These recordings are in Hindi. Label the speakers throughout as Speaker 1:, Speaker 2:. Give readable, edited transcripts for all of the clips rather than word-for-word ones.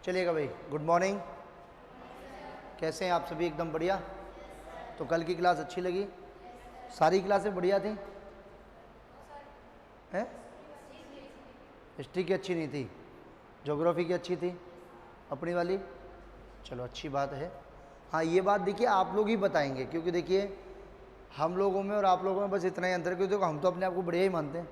Speaker 1: चलिएगा भाई, गुड मॉर्निंग। कैसे हैं आप सभी? एकदम बढ़िया। तो कल की क्लास अच्छी लगी? सारी क्लासें बढ़िया थी? हैं? हिस्ट्री की अच्छी नहीं थी, ज्योग्राफी की अच्छी थी, अपनी वाली? चलो अच्छी बात है। हाँ, ये बात देखिए आप लोग ही बताएंगे, क्योंकि देखिए हम लोगों में और आप लोगों में बस इतना ही अंतर, क्योंकि देखो हम तो अपने आप को बढ़िया ही मानते हैं।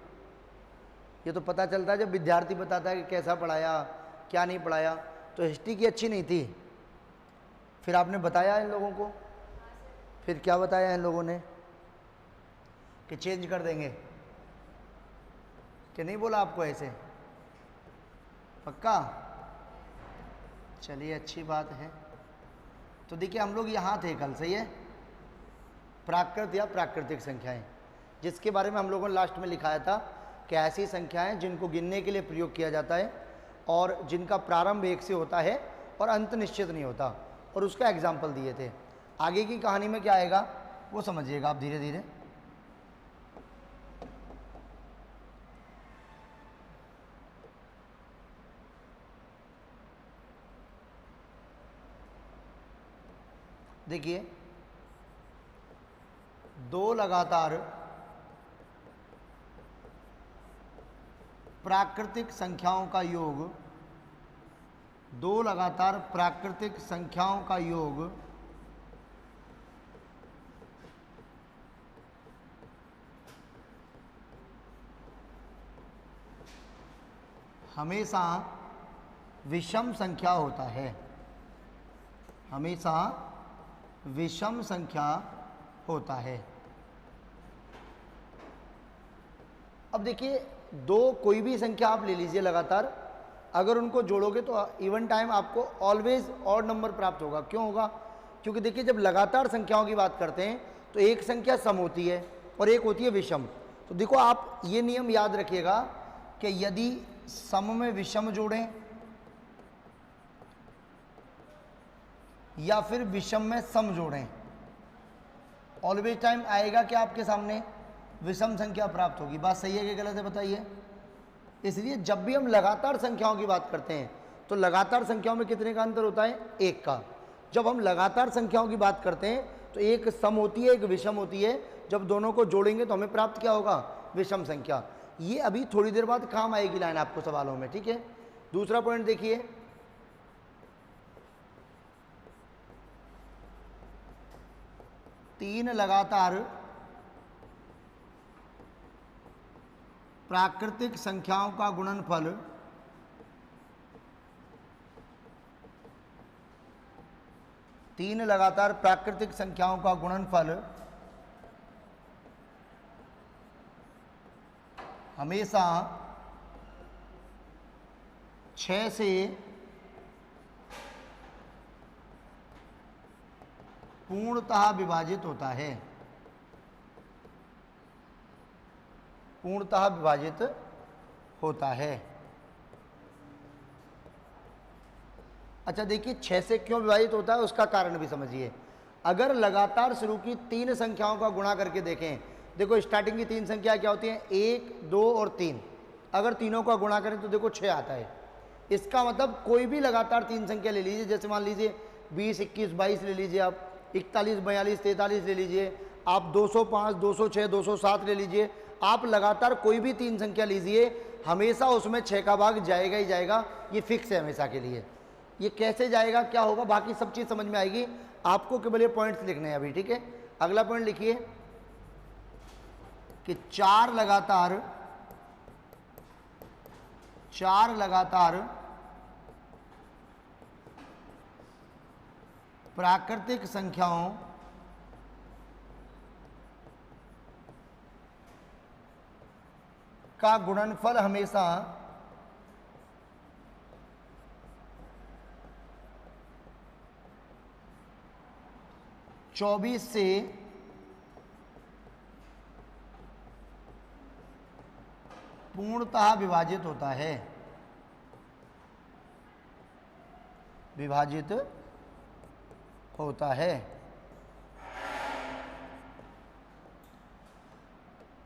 Speaker 1: ये तो पता चलता है जब विद्यार्थी बताता है कि कैसा पढ़ाया, क्या नहीं पढ़ाया। तो हिस्ट्री की अच्छी नहीं थी, फिर आपने बताया इन लोगों को? फिर क्या बताया इन लोगों ने कि चेंज कर देंगे? कि नहीं बोला आपको ऐसे? पक्का? चलिए अच्छी बात है। तो देखिए हम लोग यहाँ थे कल, सही है? प्राकृत या प्राकृतिक संख्याएं, जिसके बारे में हम लोगों ने लास्ट में लिखाया था कि ऐसी संख्याएं जिनको गिनने के लिए प्रयोग किया जाता है और जिनका प्रारंभ 1 से होता है और अंत निश्चित नहीं होता, और उसका एग्जाम्पल दिए थे। आगे की कहानी में क्या आएगा वो समझिएगा आप धीरे धीरे। देखिए, दो लगातार प्राकृतिक संख्याओं का योग, दो लगातार प्राकृतिक संख्याओं का योग हमेशा विषम संख्या होता है, हमेशा विषम संख्या होता है। अब देखिए, दो कोई भी संख्या आप ले लीजिए लगातार, अगर उनको जोड़ोगे तो इवन टाइम आपको ऑलवेज ऑड नंबर प्राप्त होगा। क्यों होगा? क्योंकि देखिए जब लगातार संख्याओं की बात करते हैं तो एक संख्या सम होती है और एक होती है विषम। तो देखो आप ये नियम याद रखिएगा कि यदि सम में विषम जोड़ें या फिर विषम में सम जोड़ें, ऑलवेज टाइम आएगा कि आपके सामने विषम संख्या प्राप्त होगी। बात सही है कि गलत है बताइए? इसलिए जब भी हम लगातार संख्याओं की बात करते हैं तो लगातार संख्याओं में कितने का अंतर होता है? 1 का। जब हम लगातार संख्याओं की बात करते हैं तो एक सम होती है, एक विषम होती है। जब दोनों को जोड़ेंगे तो हमें प्राप्त क्या होगा? विषम संख्या। ये अभी थोड़ी देर बाद काम आएगी लाइन आपको सवालों में, ठीक है? दूसरा पॉइंट देखिए, तीन लगातार प्राकृतिक संख्याओं का गुणनफल तीन लगातार प्राकृतिक संख्याओं का गुणनफल हमेशा 6 से पूर्णतः विभाजित होता है, पूर्णतः विभाजित होता है। अच्छा देखिए, 6 से क्यों विभाजित होता है उसका कारण भी समझिए। अगर लगातार शुरू की 3 संख्याओं का गुणा करके देखें, देखो स्टार्टिंग की 3 संख्या क्या होती हैं? 1, 2 और 3। अगर तीनों का गुणा करें तो देखो 6 आता है। इसका मतलब कोई भी लगातार 3 संख्या ले लीजिए, जैसे मान लीजिए 20, 21, 22 ले लीजिए आप, 41, 42, 43 ले लीजिए आप, 205, 206, 207 ले लीजिए आप। लगातार कोई भी 3 संख्या लीजिए, हमेशा उसमें 6 का भाग जाएगा ही जाएगा। ये फिक्स है हमेशा के लिए। ये कैसे जाएगा, क्या होगा, बाकी सब चीज़ समझ में आएगी। आपको केवल ये पॉइंट्स लिखने हैं अभी, ठीक है? अगला पॉइंट लिखिए कि 4 लगातार प्राकृतिक संख्याओं का गुणनफल हमेशा 24 से पूर्णतः विभाजित होता है, विभाजित होता है।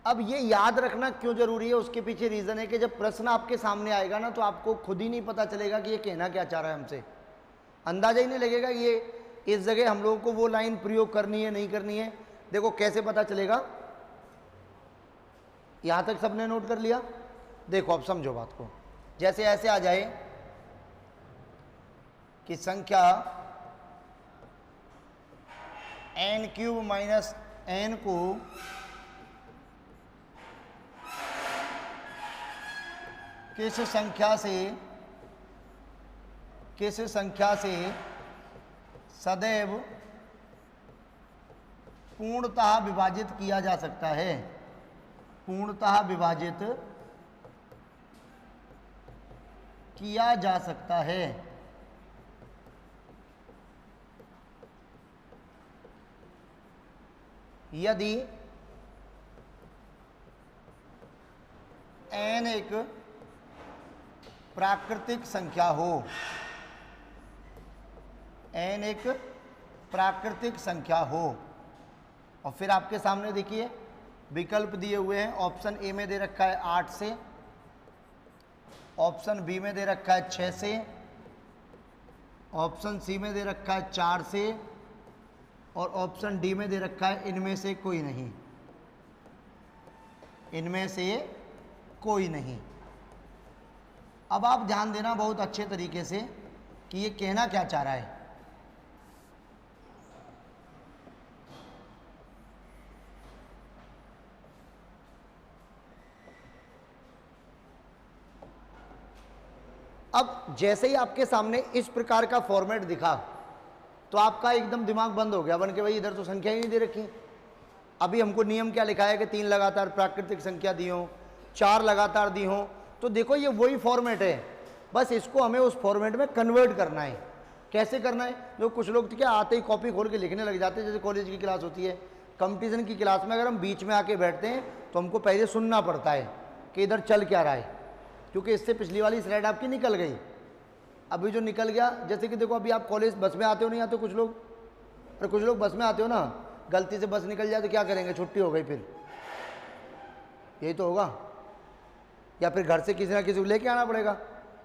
Speaker 1: अब ये याद रखना क्यों जरूरी है, उसके पीछे रीजन है कि जब प्रश्न आपके सामने आएगा ना तो आपको खुद ही नहीं पता चलेगा कि ये कहना क्या चाह रहा है हमसे, अंदाजा ही नहीं लगेगा कि ये इस जगह हम लोगों को वो लाइन प्रयोग करनी है नहीं करनी है। देखो कैसे पता चलेगा, यहां तक सबने नोट कर लिया। देखो अब समझो बात को, जैसे ऐसे आ जाए कि संख्या n³ माइनस n को किस संख्या से सदैव पूर्णतः विभाजित किया जा सकता है, पूर्णतः विभाजित किया जा सकता है। यदि n एक प्राकृतिक संख्या हो, n एक प्राकृतिक संख्या हो। और फिर आपके सामने देखिए विकल्प दिए हुए हैं, ऑप्शन ए में दे रखा है 8 से, ऑप्शन बी में दे रखा है 6 से, ऑप्शन सी में दे रखा है 4 से, और ऑप्शन डी में दे रखा है इनमें से कोई नहीं, इनमें से कोई नहीं। अब आप ध्यान देना बहुत अच्छे तरीके से कि ये कहना क्या चाह रहा है। अब जैसे ही आपके सामने इस प्रकार का फॉर्मेट दिखा तो आपका एकदम दिमाग बंद हो गया बन के, भाई इधर तो संख्या ही नहीं दे रखी। अभी हमको नियम क्या लिखा है कि 3 लगातार प्राकृतिक संख्या दी हो, 4 लगातार दी हो। तो देखो ये वही फॉर्मेट है, बस इसको हमें उस फॉर्मेट में कन्वर्ट करना है। कैसे करना है, जो कुछ लोग क्या आते ही कॉपी खोल के लिखने लग जाते हैं। जैसे कॉलेज की क्लास होती है, कंपटीशन की क्लास में अगर हम बीच में आके बैठते हैं तो हमको पहले सुनना पड़ता है कि इधर चल क्या रहा है, क्योंकि इससे पिछली वाली स्लाइड आपकी निकल गई। अभी जो निकल गया, जैसे कि देखो अभी आप कॉलेज बस में आते हो, नहीं आते कुछ लोग, और कुछ लोग बस में आते हो ना, गलती से बस निकल जाए तो क्या करेंगे, छुट्टी हो गई, फिर यही तो होगा। या फिर घर से किसी ना किसी को लेके आना पड़ेगा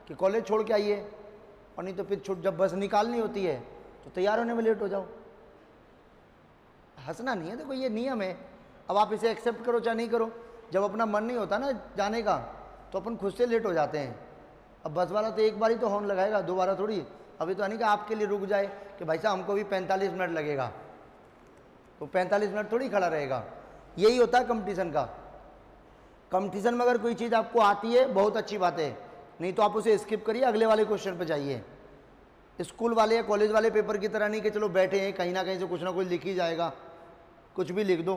Speaker 1: कि कॉलेज छोड़ के आइए, और नहीं तो फिर जब बस निकालनी होती है तो तैयार होने में लेट हो जाओ। हंसना नहीं है, देखो ये नियम है। अब आप इसे एक्सेप्ट करो चाहे नहीं करो, जब अपना मन नहीं होता ना जाने का तो अपन खुद से लेट हो जाते हैं। अब बस वाला तो एक बार ही तो हॉर्न लगाएगा, दोबारा थोड़ी। अभी तो नहीं कि आपके लिए रुक जाए कि भाई साहब हमको भी 45 मिनट लगेगा, तो 45 मिनट थोड़ी खड़ा रहेगा। यही होता है कंपटीशन का। कंपटीशन में अगर कोई चीज़ आपको आती है बहुत अच्छी बात है, नहीं तो आप उसे स्किप करिए, अगले वाले क्वेश्चन पर जाइए। स्कूल वाले या कॉलेज वाले पेपर की तरह नहीं कि चलो बैठे हैं कहीं ना कहीं से कुछ ना कुछ लिख ही जाएगा, कुछ भी लिख दो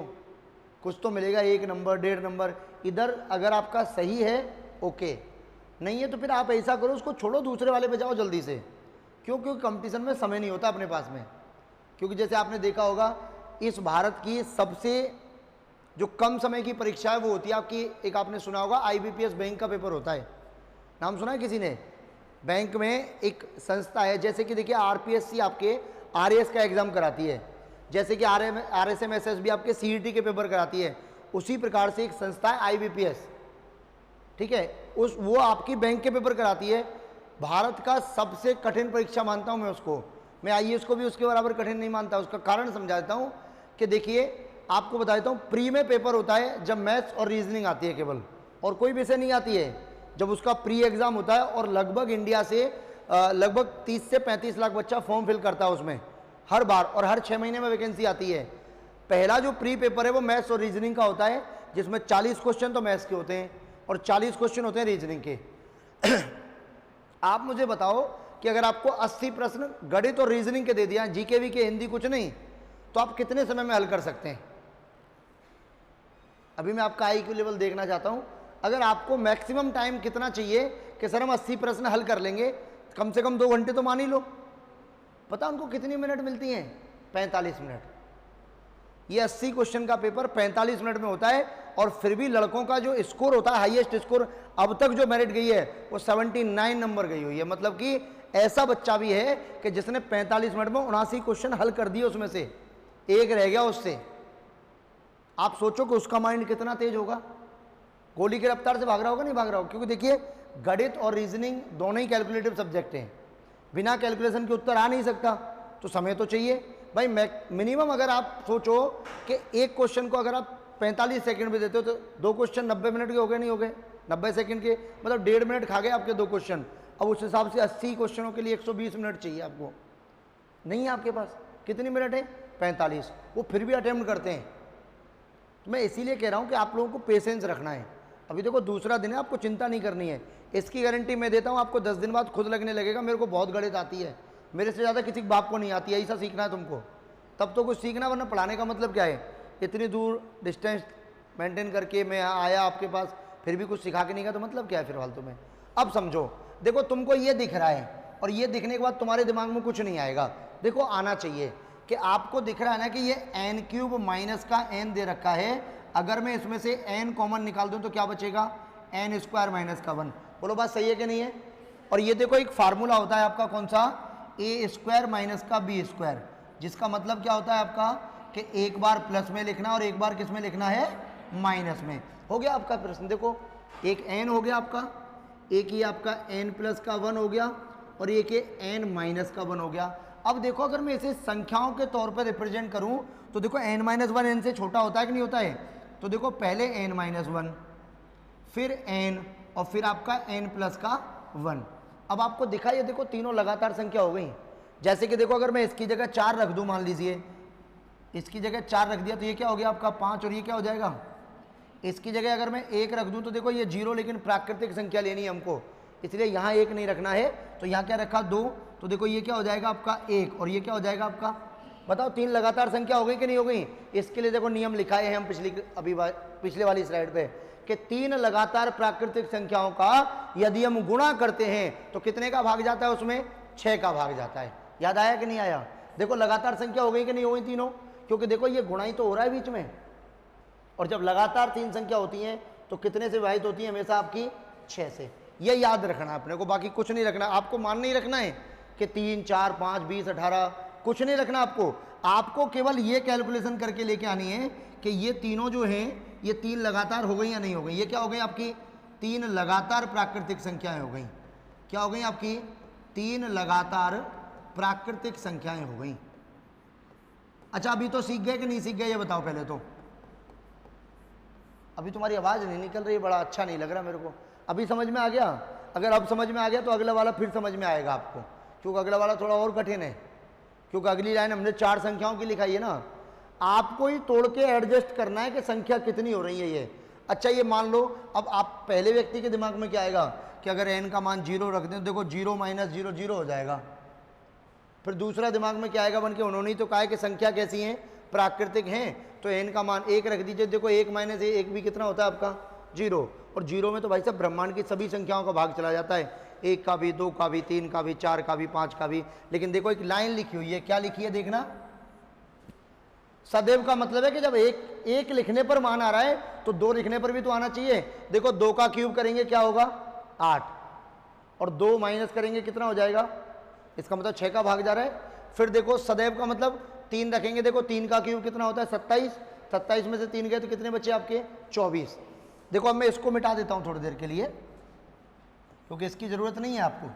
Speaker 1: कुछ तो मिलेगा, 1 नंबर 1.5 नंबर। इधर अगर आपका सही है ओके, नहीं है तो फिर आप ऐसा करो उसको छोड़ो, दूसरे वाले पे जाओ जल्दी से। क्यों? क्योंकि कंपटीशन में समय नहीं होता अपने पास में। क्योंकि जैसे आपने देखा होगा इस भारत की सबसे जो कम समय की परीक्षा है वो होती है आपकी, एक आपने सुना होगा IBPS बैंक का पेपर होता है, नाम सुना है किसी ने? बैंक में एक संस्था है, जैसे कि देखिए RPSC आपके RAS का एग्जाम कराती है, जैसे कि RSM SSB आपके CET के पेपर कराती है, उसी प्रकार से एक संस्था है IBPS, ठीक है, वो आपकी बैंक के पेपर कराती है। भारत का सबसे कठिन परीक्षा मानता हूं मैं उसको, मैं IAS को भी उसके बराबर कठिन नहीं मानता। उसका कारण समझा देता हूं कि देखिए आपको बता देता हूं, प्री में पेपर होता है जब मैथ्स और रीजनिंग आती है केवल, और कोई विषय नहीं आती है, जब उसका प्री एग्जाम होता है। और लगभग इंडिया से लगभग 30 से 35 लाख बच्चा फॉर्म फिल करता है उसमें हर बार, और हर 6 महीने में वैकेंसी आती है। पहला जो प्री पेपर है वो मैथ्स और रीजनिंग का होता है, जिसमें 40 क्वेश्चन तो मैथ्स के होते हैं और 40 क्वेश्चन होते हैं रीजनिंग के। आप मुझे बताओ कि अगर आपको 80 प्रश्न गणित और रीजनिंग के दे दिया, जीके वीके हिंदी कुछ नहीं, तो आप कितने समय में हल कर सकते हैं? अभी मैं आपका IQ लेवल देखना चाहता हूं। अगर आपको मैक्सिमम टाइम कितना चाहिए कि सर हम 80 प्रश्न हल कर लेंगे, कम से कम 2 घंटे तो मान ही लो। पता उनको कितनी मिनट मिलती हैं? 45 मिनट। ये 80 क्वेश्चन का पेपर 45 मिनट में होता है, और फिर भी लड़कों का जो स्कोर होता है, हाईएस्ट स्कोर अब तक जो मेरिट गई है वो 79 नंबर गई हुई है। मतलब कि ऐसा बच्चा भी है कि जिसने 45 मिनट में 79 क्वेश्चन हल कर दिए, उसमें से एक रह गया उससे। आप सोचो कि उसका माइंड कितना तेज होगा, गोली की रफ्तार से भाग रहा होगा, नहीं भाग रहा होगा? क्योंकि देखिए गणित और रीजनिंग दोनों ही कैलकुलेटिव सब्जेक्ट हैं, बिना कैलकुलेशन के उत्तर आ नहीं सकता, तो समय तो चाहिए भाई। मिनिमम अगर आप सोचो कि एक क्वेश्चन को अगर आप 45 सेकंड में देते हो तो 2 क्वेश्चन 90 मिनट के हो गए, नहीं हो गए? 90 सेकंड के मतलब 1.5 मिनट खा गए आपके 2 क्वेश्चन। अब उस हिसाब से 80 क्वेश्चनों के लिए 120 मिनट चाहिए आपको, नहीं है आपके पास? कितनी मिनट है? 45। वो फिर भी अटेम्प्ट करते हैं। तो मैं इसीलिए कह रहा हूँ कि आप लोगों को पेशेंस रखना है। अभी देखो दूसरा दिन है, आपको चिंता नहीं करनी है, इसकी गारंटी मैं देता हूँ आपको 10 दिन बाद खुद लगने लगेगा मेरे को बहुत गणित आती है, मेरे से ज़्यादा किसी बाप को नहीं आती है, ऐसा सीखना है तुमको, तब तो कुछ सीखना, वरना पढ़ाने का मतलब क्या है? इतनी दूर डिस्टेंस मेंटेन करके मैं आया आपके पास, फिर भी कुछ सिखा के नहीं गया, तो मतलब क्या है फिर फालतू में? अब समझो, देखो तुमको ये दिख रहा है और ये दिखने के बाद तुम्हारे दिमाग में कुछ नहीं आएगा। देखो आना चाहिए कि आपको दिख रहा है ना कि ये n³ माइनस का n दे रखा है, अगर मैं इसमें से n कॉमन निकाल दूं तो क्या बचेगा? n² माइनस का 1। बोलो बात सही है कि नहीं है? और ये देखो एक फार्मूला होता है आपका, कौन सा? a² माइनस का b², जिसका मतलब क्या होता है आपका कि एक बार प्लस में लिखना और एक बार किस में लिखना है? माइनस में। हो गया आपका प्रश्न। देखो एक n हो गया आपका, एक ही आपका n+1 हो गया और एक ये n माइनस का 1 हो गया। अब देखो अगर मैं इसे संख्याओं के तौर पर रिप्रेजेंट करूं तो देखो n-1 n से छोटा होता है कि नहीं होता है? तो देखो पहले n-1, फिर n और फिर आपका n+1। अब आपको दिखा, ये देखो तीनों लगातार संख्या हो गई। जैसे कि देखो अगर मैं इसकी जगह 4 रख दूं, मान लीजिए इसकी जगह 4 रख दिया तो ये क्या हो गया आपका 5, और ये क्या हो जाएगा? इसकी जगह अगर मैं 1 रख दूं तो देखो ये 0, लेकिन प्राकृतिक संख्या लेनी है हमको, इसलिए यहाँ 1 नहीं रखना है, तो यहाँ क्या रखा? 2। तो देखो ये क्या हो जाएगा आपका 1, और ये क्या हो जाएगा आपका? बताओ 3 लगातार संख्या हो गई कि नहीं हो गई? इसके लिए देखो नियम लिखाए हैं हम पिछले वाली स्लाइड पे कि 3 लगातार प्राकृतिक संख्याओं का यदि हम गुणा करते हैं तो कितने का भाग जाता है? उसमें 6 का भाग जाता है। याद आया कि नहीं आया? देखो लगातार संख्या हो गई कि नहीं हो गई तीनों? क्योंकि देखो ये गुणा ही तो हो रहा है बीच में, और जब लगातार 3 संख्या होती हैं तो कितने से विभाजित होती है? हमेशा आपकी 6 से। ये याद रखना है अपने को, बाकी कुछ नहीं रखना। आपको मान नहीं रखना है कि 3, 4, 5, 20, 18, कुछ नहीं रखना आपको केवल ये कैलकुलेशन करके लेके आनी है कि ये तीनों जो हैं ये 3 लगातार हो गई या नहीं हो गई। ये क्या हो गई आपकी? 3 लगातार प्राकृतिक संख्याएं हो गई। क्या हो गई आपकी? 3 लगातार प्राकृतिक संख्याएं हो गई। अच्छा अभी तो सीख गए कि नहीं सीख गए ये बताओ पहले तो? अभी तुम्हारी आवाज़ नहीं निकल रही, बड़ा अच्छा नहीं लग रहा मेरे को। अभी समझ में आ गया? अगर अब समझ में आ गया तो अगला वाला फिर समझ में आएगा आपको, क्योंकि अगला वाला थोड़ा और कठिन है, क्योंकि अगली लाइन हमने 4 संख्याओं की लिखाई है ना। आपको ही तोड़ के एडजस्ट करना है कि संख्या कितनी हो रही है ये। अच्छा ये मान लो, अब आप पहले व्यक्ति के दिमाग में क्या आएगा कि अगर n का मान 0 रख दें तो देखो 0 - 0 0 हो जाएगा। फिर दूसरा दिमाग में क्या आएगा बन के? उन्होंने ही तो कहा है कि संख्या कैसी है? प्राकृतिक हैं, तो n का मान 1 रख दीजिए। देखो 1 - 1 भी कितना होता है आपका? 0। और 0 में तो भाई साहब ब्रह्मांड की सभी संख्याओं का भाग चला जाता है, 1 का भी, 2 का भी, 3 का भी, 4 का भी, 5 का भी। लेकिन देखो एक लाइन लिखी हुई है, क्या लिखी है देखना? सदैव का मतलब है कि जब एक लिखने पर मान आ रहा है तो 2 लिखने पर भी तो आना चाहिए। देखो 2 का क्यूब करेंगे क्या होगा? 8, और 2 माइनस करेंगे कितना हो जाएगा? इसका मतलब 6 का भाग जा रहा है। फिर देखो सदैव का मतलब 3 रखेंगे, देखो 3 का क्यूब कितना होता है? 27। 27 में से 3 गए तो कितने बचे आपके? 24। देखो अब मैं इसको मिटा देता हूं थोड़ी देर के लिए, क्योंकि इसकी जरूरत नहीं है आपको।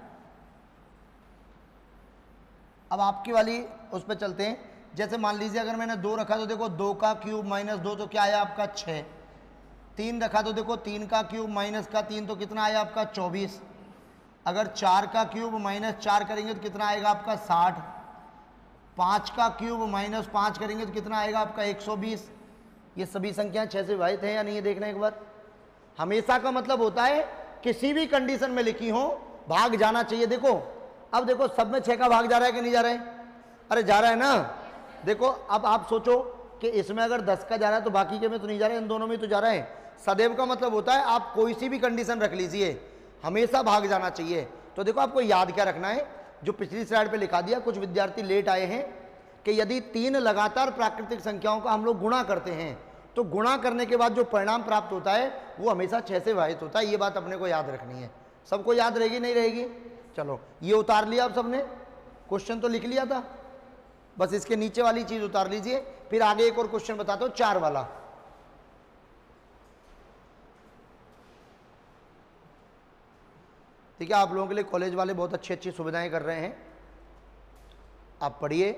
Speaker 1: अब आपकी वाली उस पर चलते हैं। जैसे मान लीजिए अगर मैंने 2 रखा तो देखो 2 का क्यूब माइनस 2 तो क्या आया आपका? 6। 3 रखा तो देखो 3 का क्यूब माइनस का 3 तो कितना आया आपका? 24। अगर 4 का क्यूब माइनस 4 करेंगे तो कितना आएगा आपका? 60। 5 का क्यूब माइनस 5 करेंगे तो कितना आएगा आपका? 120। ये सभी संख्याएं 6 से विभाजित हैं या नहीं, ये देखना एक बार। हमेशा का मतलब होता है किसी भी कंडीशन में लिखी हो भाग जाना चाहिए। देखो अब देखो सब में 6 का भाग जा रहा है कि नहीं जा रहा है? अरे जा रहा है ना। देखो अब आप सोचो कि इसमें अगर 10 का जा रहा है तो बाकी के में तो नहीं जा रहा है, इन दोनों में तो जा रहा है। सदैव का मतलब होता है आप कोई सी भी कंडीशन रख लीजिए, हमेशा भाग जाना चाहिए। तो देखो आपको याद क्या रखना है, जो पिछली स्लाइड पे लिखा दिया, कुछ विद्यार्थी लेट आए हैं, कि यदि 3 लगातार प्राकृतिक संख्याओं का हम लोग गुणा करते हैं तो गुणा करने के बाद जो परिणाम प्राप्त होता है वो हमेशा 6 से विभाजित होता है। ये बात अपने को याद रखनी है। सबको याद रहेगी नहीं रहेगी? चलो ये उतार लिया आप सबने, क्वेश्चन तो लिख लिया था, बस इसके नीचे वाली चीज उतार लीजिए। फिर आगे एक और क्वेश्चन बताता हूँ 4 वाला। ठीक है, आप लोगों के लिए कॉलेज वाले बहुत अच्छी अच्छी सुविधाएं कर रहे हैं। आप पढ़िए,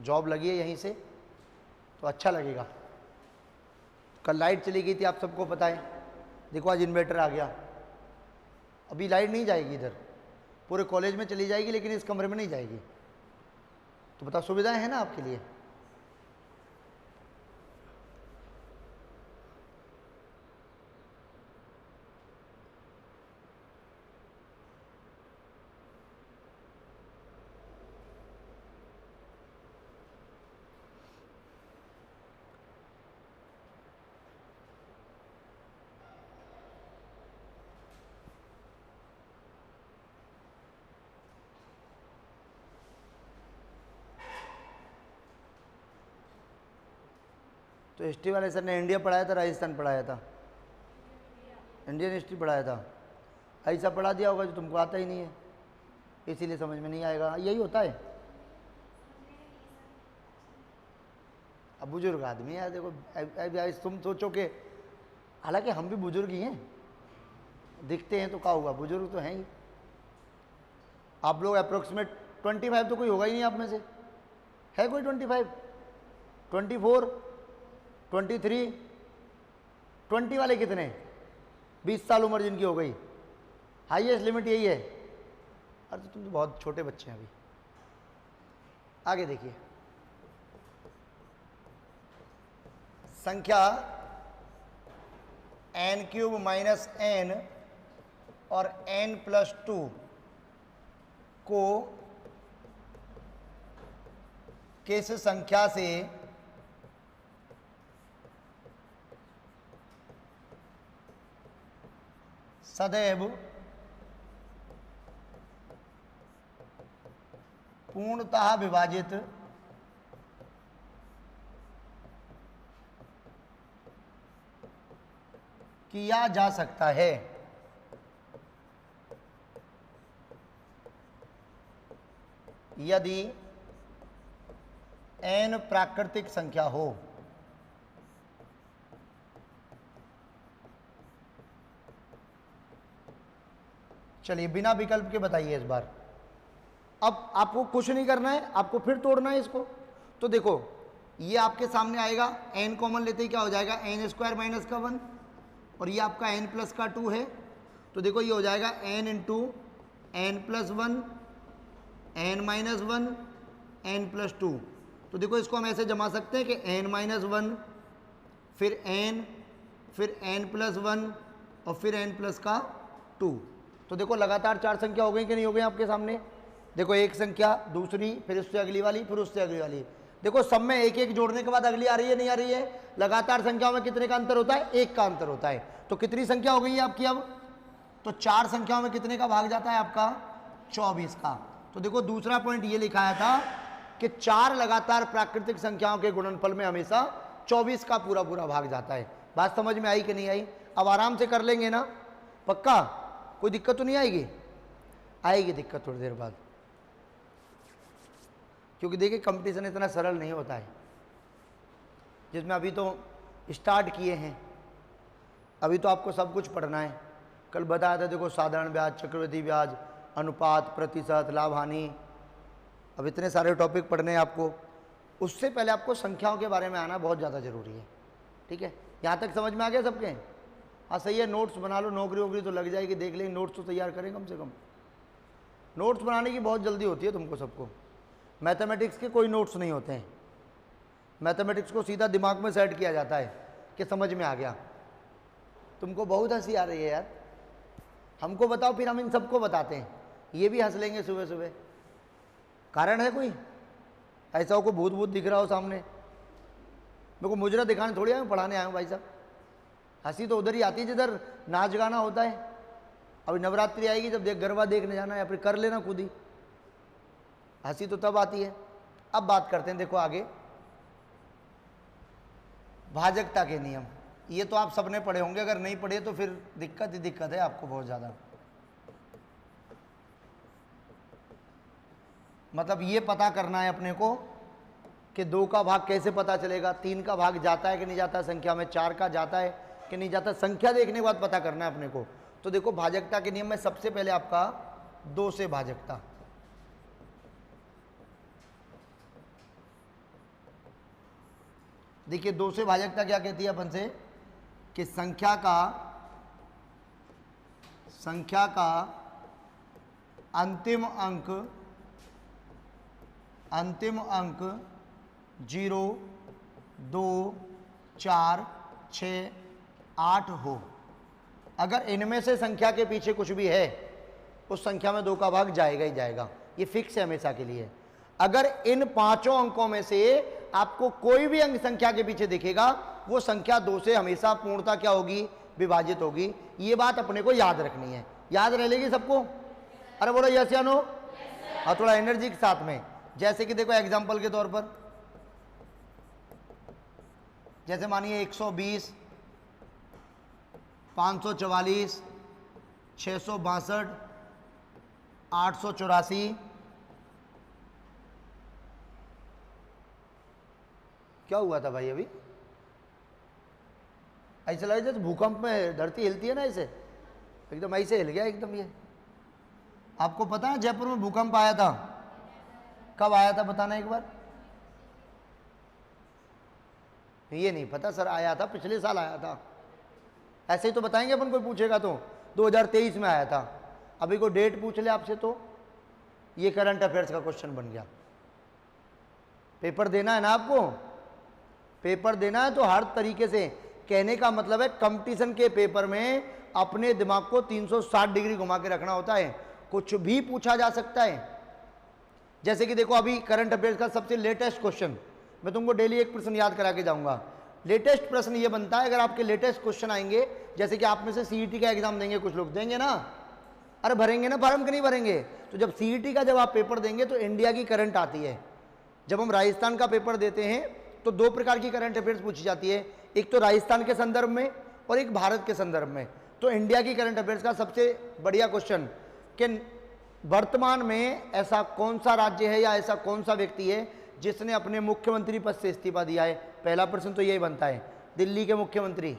Speaker 1: जॉब लगी है यहीं से तो अच्छा लगेगा। कल लाइट चली गई थी, आप सबको पता है। देखो आज इन्वर्टर आ गया। अभी लाइट नहीं जाएगी इधर, पूरे कॉलेज में चली जाएगी लेकिन इस कमरे में नहीं जाएगी। तो बताओ, सुविधाएं हैं ना आपके लिए। तो हिस्ट्री वाले सर ने इंडिया पढ़ाया था, राजस्थान पढ़ाया था? इंडियन हिस्ट्री पढ़ाया था। ऐसा पढ़ा दिया होगा जो तुमको आता ही नहीं है, इसीलिए समझ में नहीं आएगा। यही होता है। अब बुजुर्ग आदमी है, देखो तुम सोचो कि हालांकि हम भी बुजुर्ग ही हैं, दिखते हैं तो क्या हुआ, बुजुर्ग तो हैं ही। आप लोग अप्रोक्सीमेट 25 तो कोई होगा ही नहीं आप में से, है कोई 25, 24, 23, 20 वाले कितने? 20 साल उम्र जिनकी हो गई, हाईएस्ट लिमिट यही है। अरे तो तुम तो बहुत छोटे बच्चे हैं अभी। आगे देखिए, संख्या n³ माइनस n और n+2 को किस संख्या से सदैव पूर्णतः विभाजित किया जा सकता है? यदि n प्राकृतिक संख्या हो। चलिए बिना विकल्प के बताइए इस बार। अब आपको कुछ नहीं करना है, आपको फिर तोड़ना है इसको। तो देखो ये आपके सामने आएगा, n कॉमन लेते ही क्या हो जाएगा, n² माइनस का 1, और ये आपका n प्लस का 2 है। तो देखो ये हो जाएगा n into n+1 n-1 n+2। तो देखो इसको हम ऐसे जमा सकते हैं कि n-1 फिर n+1 और फिर n+2। तो देखो लगातार 4 संख्या हो गई कि नहीं हो गई आपके सामने। देखो एक संख्या, दूसरी, फिर उससे अगली वाली, फिर उससे अगली वाली। देखो सब में एक एक जोड़ने के बाद अगली आ रही है, नहीं आ रही है। लगातार संख्याओं में कितने का अंतर होता है? 1 का अंतर होता है। तो कितनी संख्या हो गई है आपकी अब? तो 4 संख्याओं में कितने का भाग जाता है आपका? 24 का। तो देखो दूसरा पॉइंट ये लिखाया था कि 4 लगातार प्राकृतिक संख्याओं के गुणनफल में हमेशा 24 का पूरा पूरा भाग जाता है। बात समझ में आई कि नहीं आई? अब आराम से कर लेंगे ना, पक्का? कोई दिक्कत तो नहीं आएगी? आएगी दिक्कत थोड़ी देर बाद, क्योंकि देखिए कंपटीशन इतना सरल नहीं होता है, जिसमें अभी तो स्टार्ट किए हैं, अभी तो आपको सब कुछ पढ़ना है। कल बताया था देखो साधारण ब्याज, चक्रवृद्धि ब्याज, अनुपात, प्रतिशत, लाभ हानि, अब इतने सारे टॉपिक पढ़ने हैं आपको। उससे पहले आपको संख्याओं के बारे में आना बहुत ज़्यादा ज़रूरी है। ठीक है, यहाँ तक समझ में आ गया सबके? हाँ सही है, नोट्स बना लो, नौकरी वोकरी तो लग जाएगी, देख लेंगे, नोट्स तो तैयार करें कम से कम। नोट्स बनाने की बहुत जल्दी होती है तुमको सबको। मैथमेटिक्स के कोई नोट्स नहीं होते हैं, मैथमेटिक्स को सीधा दिमाग में सेट किया जाता है कि समझ में आ गया। तुमको बहुत हंसी आ रही है यार, हमको बताओ फिर हम इन सबको बताते हैं, ये भी हंस लेंगे सुबह सुबह। कारण है कोई? ऐसा हो को भूत भूत दिख रहा हो सामने? मेरे को मुजरा दिखाने थोड़ी आया हूँ, पढ़ाने आया हूँ भाई साहब। हंसी तो उधर ही आती है जिधर नाच गाना होता है। अभी नवरात्रि आएगी, जब गरबा देखने जाना या फिर कर लेना खुद ही, हंसी तो तब आती है। अब बात करते हैं, देखो आगे भाजकता के नियम। ये तो आप सबने पढ़े होंगे, अगर नहीं पढ़े तो फिर दिक्कत ही दिक्कत है आपको बहुत ज़्यादा। मतलब ये पता करना है अपने को कि 2 का भाग कैसे पता चलेगा, 3 का भाग जाता है कि नहीं जाता है संख्या में, 4 का जाता है कि नहीं जाता, संख्या देखने के बाद पता करना है अपने को। तो देखो भाजकता के नियम में सबसे पहले आपका 2 से भाजकता, देखिए 2 से भाजकता क्या कहती है अपन से कि संख्या का अंतिम अंक 0, 2, 4, 6, 8 हो। अगर इनमें से संख्या के पीछे कुछ भी है उस संख्या में 2 का भाग जाएगा ही जाएगा, ये फिक्स है हमेशा के लिए। अगर इन 5 अंकों में से आपको कोई भी अंक संख्या के पीछे दिखेगा वो संख्या 2 से हमेशा पूर्णता क्या होगी, विभाजित होगी। ये बात अपने को याद रखनी है, याद रह लेगी सबको। अरे बोलो यस या नो, और थोड़ा एनर्जी के साथ में। जैसे कि देखो एग्जांपल के तौर पर, जैसे मानिए 120, 544, 662, 884, क्या हुआ था भाई अभी? ऐसा लगा जैसे भूकंप में धरती हिलती है ना, ऐसे एकदम ऐसे हिल गया एकदम। ये आपको पता है जयपुर में भूकंप आया था, कब आया था बताना एक बार? ये नहीं पता सर, आया था पिछले साल आया था, ऐसे ही तो बताएंगे अपन, कोई पूछेगा तो 2023 में आया था। अभी कोई डेट पूछ ले आपसे तो ये करंट अफेयर्स का क्वेश्चन बन गया। पेपर देना है ना आपको, पेपर देना है तो हर तरीके से, कहने का मतलब है कंपटीशन के पेपर में अपने दिमाग को 360 डिग्री घुमा के रखना होता है, कुछ भी पूछा जा सकता है। जैसे कि देखो अभी करंट अफेयर्स का सबसे लेटेस्ट क्वेश्चन, मैं तुमको डेली एक प्रश्न याद करा के जाऊंगा। लेटेस्ट प्रश्न ये बनता है, अगर आपके लेटेस्ट क्वेश्चन आएंगे, जैसे कि आप में से सीईटी का एग्जाम देंगे, कुछ लोग देंगे ना, अरे भरेंगे ना फॉर्म कि नहीं भरेंगे? तो जब सीईटी का जब आप पेपर देंगे तो इंडिया की करंट आती है। जब हम राजस्थान का पेपर देते हैं तो 2 प्रकार की करंट अफेयर्स पूछी जाती है, एक तो राजस्थान के संदर्भ में और एक भारत के संदर्भ में। तो इंडिया की करंट अफेयर्स का सबसे बढ़िया क्वेश्चन कि वर्तमान में ऐसा कौन सा राज्य है या ऐसा कौन सा व्यक्ति है जिसने अपने मुख्यमंत्री पद से इस्तीफा दिया है? पहला प्रश्न तो यही बनता है, दिल्ली के मुख्यमंत्री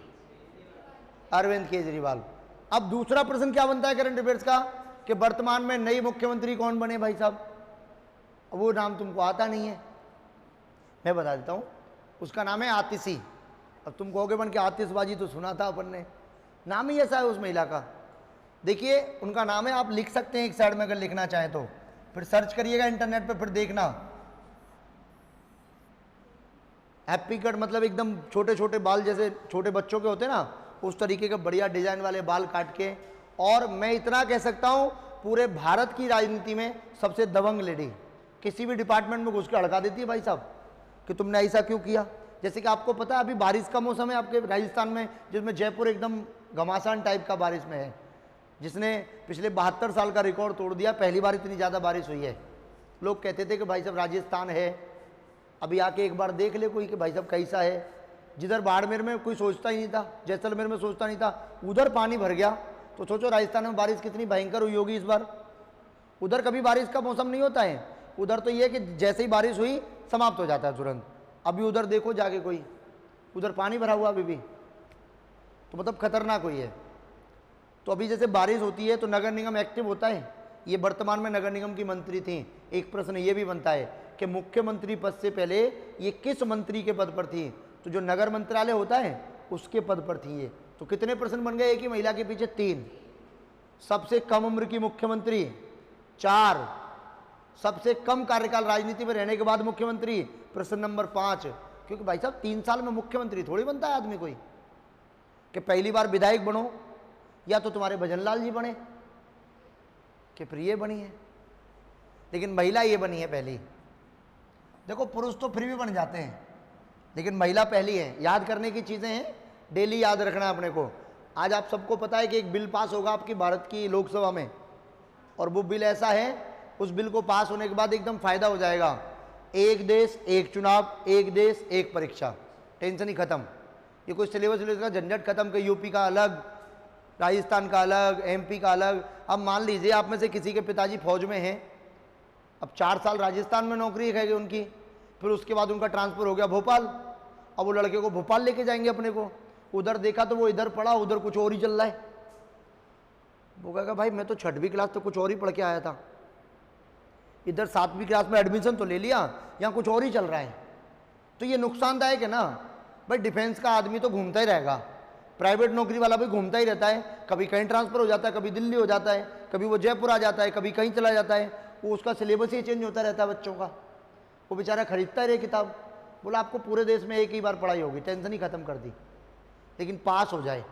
Speaker 1: अरविंद केजरीवाल। अब दूसरा प्रश्न क्या बनता है करंट अफेयर्स का कि वर्तमान में नई मुख्यमंत्री कौन बने भाई साहब? वो नाम तुमको आता नहीं है, मैं बता देता हूं, उसका नाम है आतिशी। अब तुम कहोगे बन के आतिशबाजी तो सुना था अपन ने, नाम ही ऐसा है उस महिला का। देखिए उनका नाम है, आप लिख सकते हैं एक साइड में अगर लिखना चाहें तो, फिर सर्च करिएगा इंटरनेट पे, फिर देखना। हैप्पी कट मतलब एकदम छोटे छोटे बाल जैसे छोटे बच्चों के होते हैं ना, उस तरीके के बढ़िया डिजाइन वाले बाल काट के। और मैं इतना कह सकता हूं पूरे भारत की राजनीति में सबसे दबंग लेडी, किसी भी डिपार्टमेंट में घुस के अड़का देती है भाई साहब कि तुमने ऐसा क्यों किया। जैसे कि आपको पता है अभी बारिश का मौसम है आपके राजस्थान में, जिसमें जयपुर एकदम घमासान टाइप का बारिश में है, जिसने पिछले 72 साल का रिकॉर्ड तोड़ दिया। पहली बार इतनी ज़्यादा बारिश हुई है। लोग कहते थे कि भाई साहब राजस्थान है, अभी आके एक बार देख ले कोई कि भाई साहब कैसा है। जिधर बाड़मेर में कोई सोचता ही नहीं था, जैसलमेर में सोचता नहीं था, उधर पानी भर गया। तो सोचो राजस्थान में बारिश कितनी भयंकर हुई होगी इस बार। उधर कभी बारिश का मौसम नहीं होता है, उधर तो ये कि जैसे ही बारिश हुई समाप्त हो जाता है तुरंत। अभी उधर देखो जाके कोई, उधर पानी भरा हुआ अभी भी, तो मतलब खतरनाक हुई है। तो अभी जैसे बारिश होती है तो नगर निगम एक्टिव होता है। ये वर्तमान में नगर निगम की मंत्री थी। एक प्रश्न ये भी बनता है कि मुख्यमंत्री पद से पहले ये किस मंत्री के पद पर थी? तो जो नगर मंत्रालय होता है उसके पद पर थी ये। तो कितने प्रश्न बन गए एक ही महिला के पीछे? 3। सबसे कम उम्र की मुख्यमंत्री 4। सबसे कम कार्यकाल राजनीति में रहने के बाद मुख्यमंत्री प्रश्न नंबर 5। क्योंकि भाई साहब 3 साल में मुख्यमंत्री थोड़ी बनता है आदमी कोई, कि पहली बार विधायक बनो या तो तुम्हारे भजनलाल जी बने कि प्रिय बनी है, लेकिन महिला ये बनी है पहली। देखो पुरुष तो फिर भी बन जाते हैं, लेकिन महिला पहली है। याद करने की चीज़ें हैं, डेली याद रखना अपने को। आज आप सबको पता है कि एक बिल पास होगा आपकी भारत की लोकसभा में, और वो बिल ऐसा है, उस बिल को पास होने के बाद एकदम फायदा हो जाएगा। एक देश एक चुनाव, एक देश एक परीक्षा, टेंशन ही खत्म। ये कोई सिलेबस का झंझट खत्म कि यूपी का अलग, राजस्थान का अलग, एमपी का अलग। अब मान लीजिए आप में से किसी के पिताजी फौज में हैं, अब 4 साल राजस्थान में नौकरी है उनकी, फिर उसके बाद उनका ट्रांसफ़र हो गया भोपाल। अब वो लड़के को भोपाल लेके जाएंगे अपने को, उधर देखा तो वो इधर पड़ा, उधर कुछ और ही चल रहा है। वो कहेगा भाई मैं तो 6वीं क्लास तो कुछ और ही पढ़ के आया था, इधर 7वीं क्लास में एडमिशन तो ले लिया, यहाँ कुछ और ही चल रहा है। तो ये नुकसानदायक है ना भाई। डिफेंस का आदमी तो घूमता ही रहेगा, प्राइवेट नौकरी वाला भी घूमता ही रहता है, कभी कहीं ट्रांसफ़र हो जाता है, कभी दिल्ली हो जाता है, कभी वो जयपुर आ जाता है, कभी कहीं चला जाता है, वो उसका सिलेबस ही चेंज होता रहता है बच्चों का। वो बेचारा खरीदता ही रहे किताब। बोला आपको पूरे देश में एक ही बार पढ़ाई होगी, टेंशन ही खत्म कर दी, लेकिन पास हो जाए।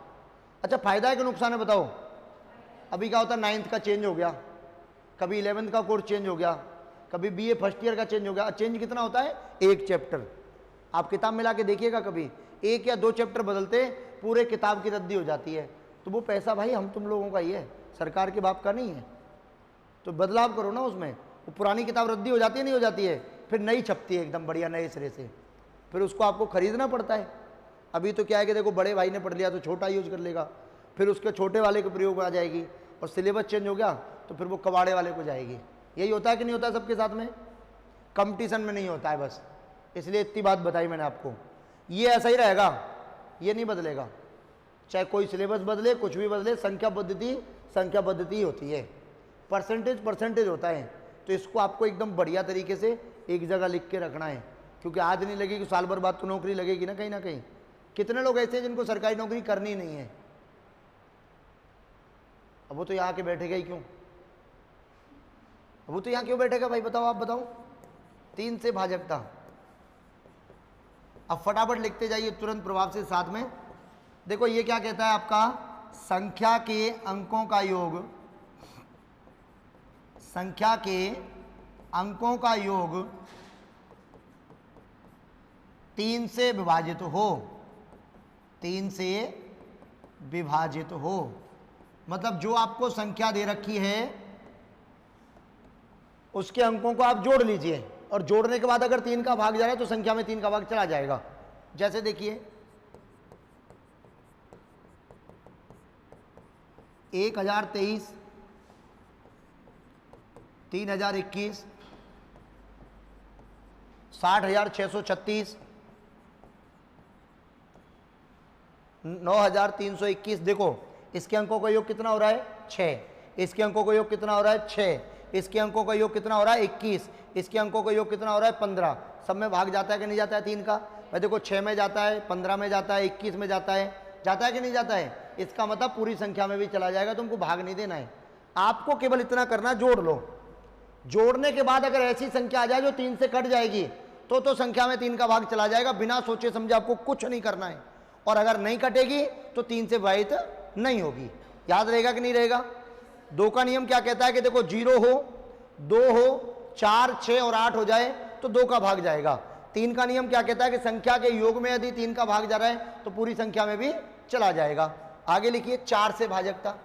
Speaker 1: अच्छा फ़ायदा है कि नुकसान है बताओ? अभी क्या होता है 9th का चेंज हो गया, कभी 11th का कोर्स चेंज हो गया, कभी BA फर्स्ट ईयर का चेंज हो गया। चेंज कितना होता है? एक चैप्टर। आप किताब मिला के देखिएगा, कभी 1 या 2 चैप्टर बदलते पूरे किताब की रद्दी हो जाती है। तो वो पैसा भाई हम तुम लोगों का ही है, सरकार के बाप का नहीं है। तो बदलाव करो ना उसमें। वो पुरानी किताब रद्दी हो जाती है, नहीं हो जाती है, फिर नई छपती है एकदम बढ़िया नए सिरे से, फिर उसको आपको खरीदना पड़ता है। अभी तो क्या है कि देखो बड़े भाई ने पढ़ लिया तो छोटा यूज कर लेगा, फिर उसके छोटे वाले के प्रयोग में आ जाएगी, और सिलेबस चेंज हो गया तो फिर वो कबाड़े वाले को जाएगी। यही होता है कि नहीं होता है सबके साथ में? कंपटीशन में नहीं होता है बस, इसलिए इतनी बात बताई मैंने आपको। ये ऐसा ही रहेगा, ये नहीं बदलेगा, चाहे कोई सिलेबस बदले, कुछ भी बदले, संख्या पद्धति ही होती है, परसेंटेज होता है। तो इसको आपको एकदम बढ़िया तरीके से एक जगह लिख के रखना है, क्योंकि आज नहीं लगेगी साल भर बाद तो नौकरी लगेगी ना कहीं। कितने लोग ऐसे हैं जिनको सरकारी नौकरी करनी नहीं है? अब वो तो यहाँ के बैठेगा ही क्यों? अब वो तो यहाँ क्यों बैठेगा भाई बताओ? आप बताओ। 3 से भाजकता। अब फटाफट लिखते जाइए तुरंत प्रभाव से साथ में। देखो ये क्या कहता है आपका, संख्या के अंकों का योग, संख्या के अंकों का योग 3 से विभाजित हो, 3 से विभाजित हो। मतलब जो आपको संख्या दे रखी है उसके अंकों को आप जोड़ लीजिए, और जोड़ने के बाद अगर 3 का भाग जा रहा है तो संख्या में 3 का भाग चला जाएगा। जैसे देखिए 1023, 3021, 60,636, 9,321। देखो इसके अंकों का योग कितना हो रहा है? 6। इसके अंकों का योग कितना हो रहा है? 6। इसके अंकों का योग कितना हो रहा है? 21। इसके अंकों का योग कितना हो रहा है? 15। सब में भाग जाता है कि नहीं जाता है 3 का? भाई देखो 6 में जाता है, 15 में जाता है, 21 में जाता है कि नहीं जाता है? इसका मतलब पूरी संख्या में भी चला जाएगा, तुमको भाग नहीं देना है। आपको केवल इतना करना, जोड़ लो। जोड़ने के बाद अगर ऐसी संख्या आ जाए जो 3 से कट जाएगी तो संख्या में 3 का भाग चला जाएगा, बिना सोचे समझे आपको कुछ नहीं करना है। और अगर नहीं कटेगी तो 3 से विभाजित नहीं होगी। याद रहेगा कि नहीं रहेगा? 2 का नियम क्या कहता है कि देखो 0 हो, 2 हो, 4, 6 और 8 हो जाए तो 2 का भाग जाएगा। 3 का नियम क्या कहता है कि संख्या के योग में यदि 3 का भाग जा रहा है तो पूरी संख्या में भी चला जाएगा। आगे लिखिए 4 से भाजकता।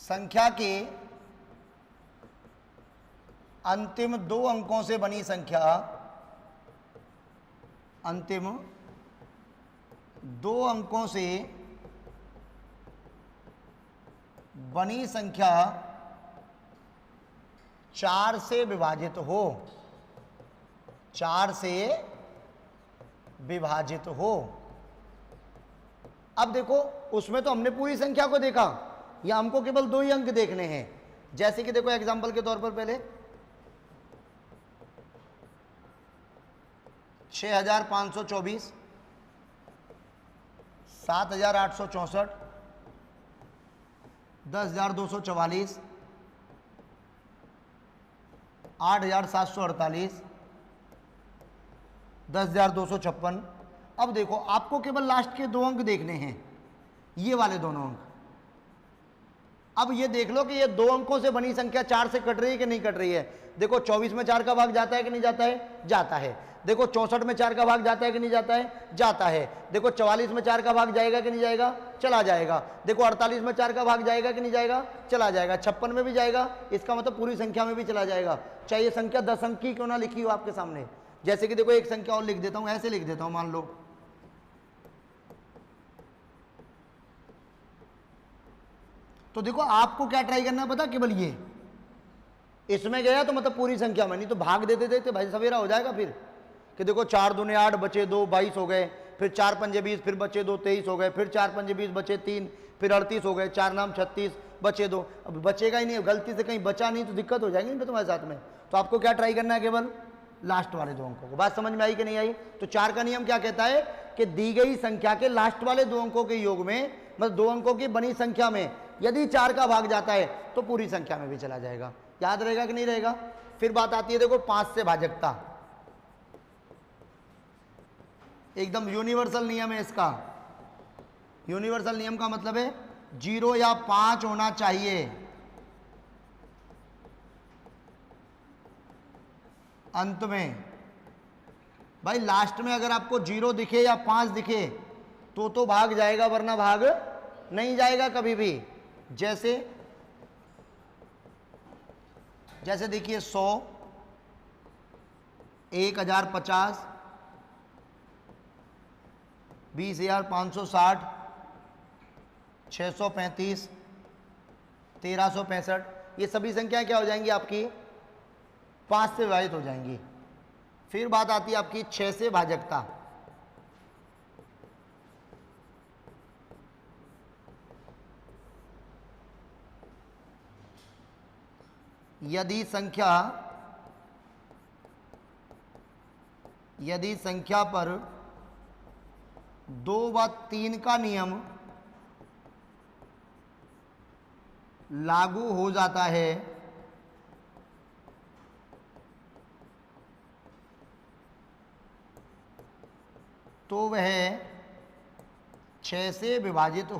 Speaker 1: संख्या के अंतिम 2 अंकों से बनी संख्या, अंतिम 2 अंकों से बनी संख्या 4 से विभाजित हो, 4 से विभाजित हो। अब देखो उसमें तो हमने पूरी संख्या को देखा, या हमको केवल 2 ही अंक देखने हैं। जैसे कि देखो एग्जांपल के तौर पर पहले 6,524, 7,864, 10,244, 8,748, 10,256। अब देखो आपको केवल लास्ट के 2 अंक देखने हैं, ये वाले दोनों अंक। अब ये देख लो कि ये 2 अंकों से बनी संख्या 4 से कट रही है कि नहीं कट रही है। देखो 24 में 4 का भाग जाता है कि नहीं जाता है? जाता है। देखो 64 में 4 का भाग जाता है कि नहीं जाता है? जाता है। देखो 44 में 4 का भाग जाएगा कि नहीं जाएगा? चला जाएगा। देखो 48 में 4 का भाग जाएगा कि नहीं जाएगा? चला जाएगा। 56 में भी जाएगा, इसका मतलब पूरी संख्या में भी चला जाएगा, चाहे ये संख्या 10 अंक की क्यों ना लिखी हो आपके सामने। जैसे कि देखो एक संख्या और लिख देता हूं, ऐसे लिख देता हूं, मान लो तो देखो आपको क्या ट्राई करना है पता, केवल ये इसमें गया तो मतलब पूरी संख्या में, नहीं तो भाग देते देते भाई सवेरा हो जाएगा फिर कि देखो 4 दूने 8 बचे 2 22 हो गए, फिर 4 पंजे 20 फिर बचे 2 23 हो गए, फिर 4 पंजे 20 बचे 3 फिर 38 हो गए, 4 नाम 36 बचे 2। अब बचेगा ही नहीं, गलती से कहीं बचा नहीं तो दिक्कत हो जाएगी नहीं तुम्हारे साथ में। तो आपको क्या ट्राई करना है, केवल लास्ट वाले 2 अंकों को। बात समझ में आई कि नहीं आई? तो 4 का नियम क्या कहता है कि दी गई संख्या के लास्ट वाले 2 अंकों के योग में, मतलब 2 अंकों की बनी संख्या में यदि 4 का भाग जाता है तो पूरी संख्या में भी चला जाएगा। याद रहेगा कि नहीं रहेगा? फिर बात आती है देखो 5 से भाजकता, एकदम यूनिवर्सल नियम है इसका। यूनिवर्सल नियम का मतलब है 0 या 5 होना चाहिए अंत में। भाई लास्ट में अगर आपको 0 दिखे या 5 दिखे तो भाग जाएगा, वरना भाग नहीं जाएगा कभी भी। जैसे देखिए 100, 1050, 20,560, 635, 1365, ये सभी संख्याएं क्या हो जाएंगी आपकी 5 से विभाजित हो जाएंगी। फिर बात आती है आपकी 6 से भाजकता। यदि संख्या पर 2 व 3 का नियम लागू हो जाता है तो वह 6 से विभाजित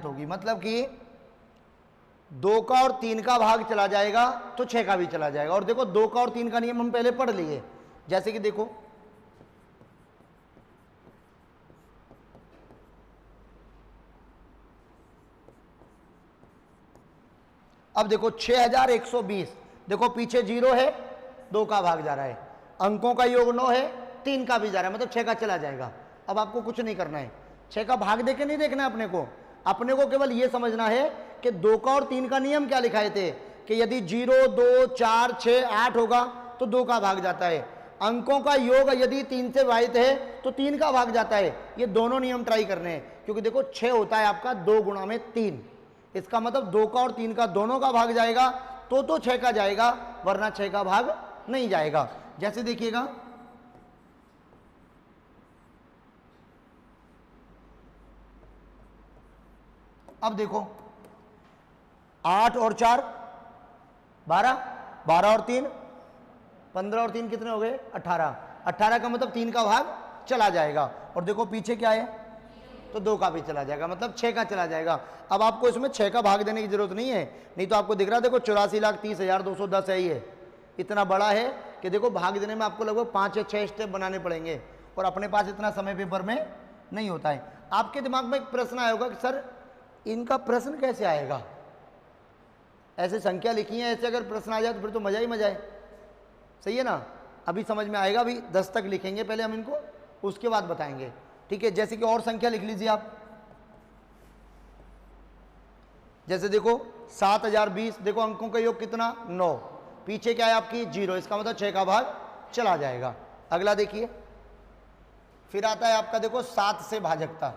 Speaker 1: होगी। मतलब कि 2 का और 3 का भाग चला जाएगा तो 6 का भी चला जाएगा। और देखो 2 का और 3 का नियम हम पहले पढ़ लिए। जैसे कि देखो अब देखो 6120, देखो पीछे 0 है, 2 का भाग जा रहा है, अंकों का योग 9 है, 3 का भी जा रहा है, मतलब 6 का चला जाएगा। अब आपको कुछ नहीं करना है, 6 का भाग देके नहीं देखना है अपने को केवल यह समझना है कि 2 का और 3 का नियम क्या लिखाए थे कि यदि 0, 2, 4, 6, 8 होगा तो 2 का भाग जाता है। अंकों का योग यदि 3 से विभाजित है तो 3 का भाग जाता है। ये दोनों नियम ट्राई करने हैं, क्योंकि देखो 6 होता है आपका 2 गुणा में 3, इसका मतलब 2 का और 3 का दोनों का भाग जाएगा तो 6 का जाएगा, वरना 6 का भाग नहीं जाएगा। जैसे देखिएगा अब देखो 8 और 4 12, 12 और 3 15 और 3 कितने हो गए 18, 18 का मतलब 3 का भाग चला जाएगा। और देखो पीछे क्या है तो 2 का भी चला जाएगा, मतलब 6 का चला जाएगा। अब आपको इसमें 6 का भाग देने की जरूरत नहीं है, नहीं तो आपको दिख रहा है देखो 84,30,210 है, ये इतना बड़ा है कि देखो भाग देने में आपको लगभग 5 या 6 स्टेप बनाने पड़ेंगे, और अपने पास इतना समय पेपर में नहीं होता है। आपके दिमाग में एक प्रश्न आया होगा कि सर इनका प्रश्न कैसे आएगा, ऐसे संख्या लिखी है, ऐसे अगर प्रश्न आ जाए तो फिर तो मजा ही मजा है। सही है ना? अभी समझ में आएगा, अभी 10 तक लिखेंगे पहले हम इनको, उसके बाद बताएंगे। ठीक है, जैसे कि और संख्या लिख लीजिए आप। जैसे देखो 7020, देखो अंकों का योग कितना 9, पीछे क्या है आपकी 0, इसका मतलब 6 का भाग चला जाएगा। अगला देखिए, फिर आता है आपका देखो 7 से भाजकता।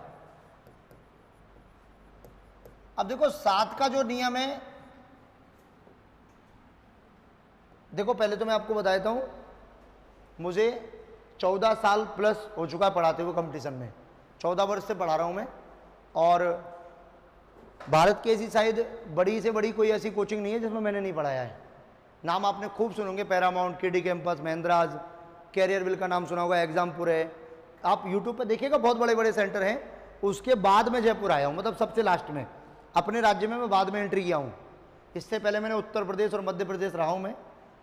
Speaker 1: अब देखो 7 का जो नियम है, देखो पहले तो मैं आपको बता देता हूं, मुझे 14 साल प्लस हो चुका है पढ़ाते हुए कंपटीशन में, 14 वर्ष से पढ़ा रहा हूं मैं। और भारत की ऐसी शायद बड़ी से बड़ी कोई ऐसी कोचिंग नहीं है जिसमें मैंने नहीं पढ़ाया है। नाम आपने खूब सुनोगे, पैरामाउंट, केडी कैंपस, महिंद्राज, कैरियरविल का नाम सुना होगा, एग्जामपुर है, आप यूट्यूब पे देखिएगा, बहुत बड़े बड़े सेंटर हैं। उसके बाद में जयपुर आया हूँ, मतलब सबसे लास्ट में, अपने राज्य में मैं बाद में एंट्री किया हूँ। इससे पहले मैंने उत्तर प्रदेश और मध्य प्रदेश रहा हूँ मैं,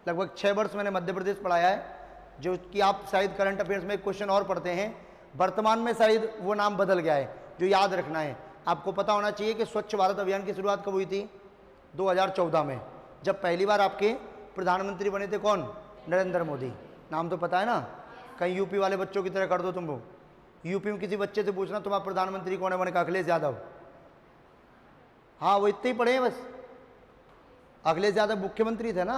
Speaker 1: लगभग 6 वर्ष मैंने मध्य प्रदेश पढ़ाया है, जो कि आप शायद करंट अफेयर्स में एक क्वेश्चन और पढ़ते हैं, वर्तमान में शायद वो नाम बदल गया है, जो याद रखना है। आपको पता होना चाहिए कि स्वच्छ भारत अभियान की शुरुआत कब हुई थी 2014 में, जब पहली बार आपके प्रधानमंत्री बने थे कौन, नरेंद्र मोदी। नाम तो पता है ना, कहीं यूपी वाले बच्चों की तरह कर दो तुम, यूपी में किसी बच्चे से पूछना तुम्हारा प्रधानमंत्री कौन है, मैंने कहा अखिलेश यादव, हाँ वो इतने ही पढ़े हैं बस, अगले ज्यादा मुख्यमंत्री थे ना।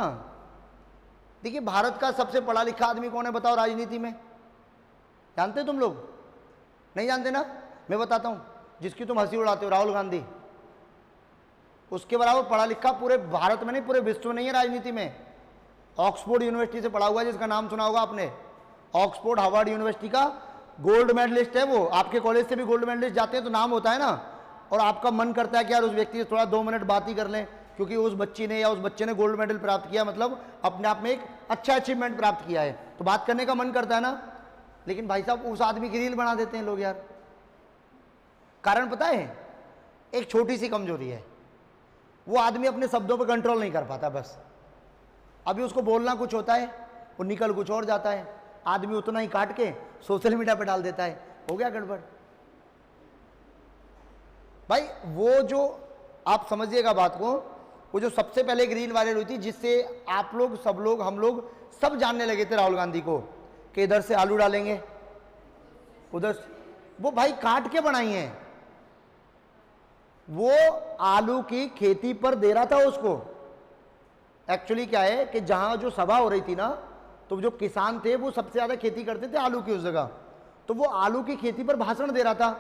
Speaker 1: देखिए भारत का सबसे पढ़ा लिखा आदमी कौन है बताओ राजनीति में, जानते हो तुम लोग? नहीं जानते ना, मैं बताता हूं, जिसकी तुम हंसी उड़ाते हो, राहुल गांधी। उसके बराबर पढ़ा लिखा पूरे भारत में नहीं पूरे विश्व में नहीं है राजनीति में। ऑक्सफोर्ड यूनिवर्सिटी से पढ़ा हुआ है, जिसका नाम सुना होगा आपने, ऑक्सफोर्ड हार्वर्ड यूनिवर्सिटी का गोल्ड मेडलिस्ट है वो। आपके कॉलेज से भी गोल्ड मेडलिस्ट जाते हैं तो नाम होता है ना, और आपका मन करता है कि यार उस व्यक्ति से थोड़ा 2 मिनट बात ही कर लें, क्योंकि उस बच्ची ने या उस बच्चे ने गोल्ड मेडल प्राप्त किया, मतलब अपने आप में एक अच्छा अचीवमेंट प्राप्त किया है, तो बात करने का मन करता है ना। लेकिन भाई साहब उस आदमी की रील बना देते हैं लोग यार। कारण पता है, एक छोटी सी कमजोरी है, वो आदमी अपने शब्दों पर कंट्रोल नहीं कर पाता। बस अभी उसको बोलना कुछ होता है, वो निकल कुछ और जाता है, आदमी उतना ही काट के सोशल मीडिया पे डाल देता है, हो गया गड़बड़। भाई वो जो आप समझिएगा बात को, वो जो सबसे पहले एक रील वायरल हुई थी, जिससे आप लोग सब लोग हम लोग सब जानने लगे थे राहुल गांधी को, कि इधर से आलू डालेंगे उधर, वो भाई काट के बनाई है। वो आलू की खेती पर दे रहा था उसको। एक्चुअली क्या है कि जहां जो सभा हो रही थी ना, तो जो किसान थे वो सबसे ज्यादा खेती करते थे आलू की उस जगह, तो वो आलू की खेती पर भाषण दे रहा था।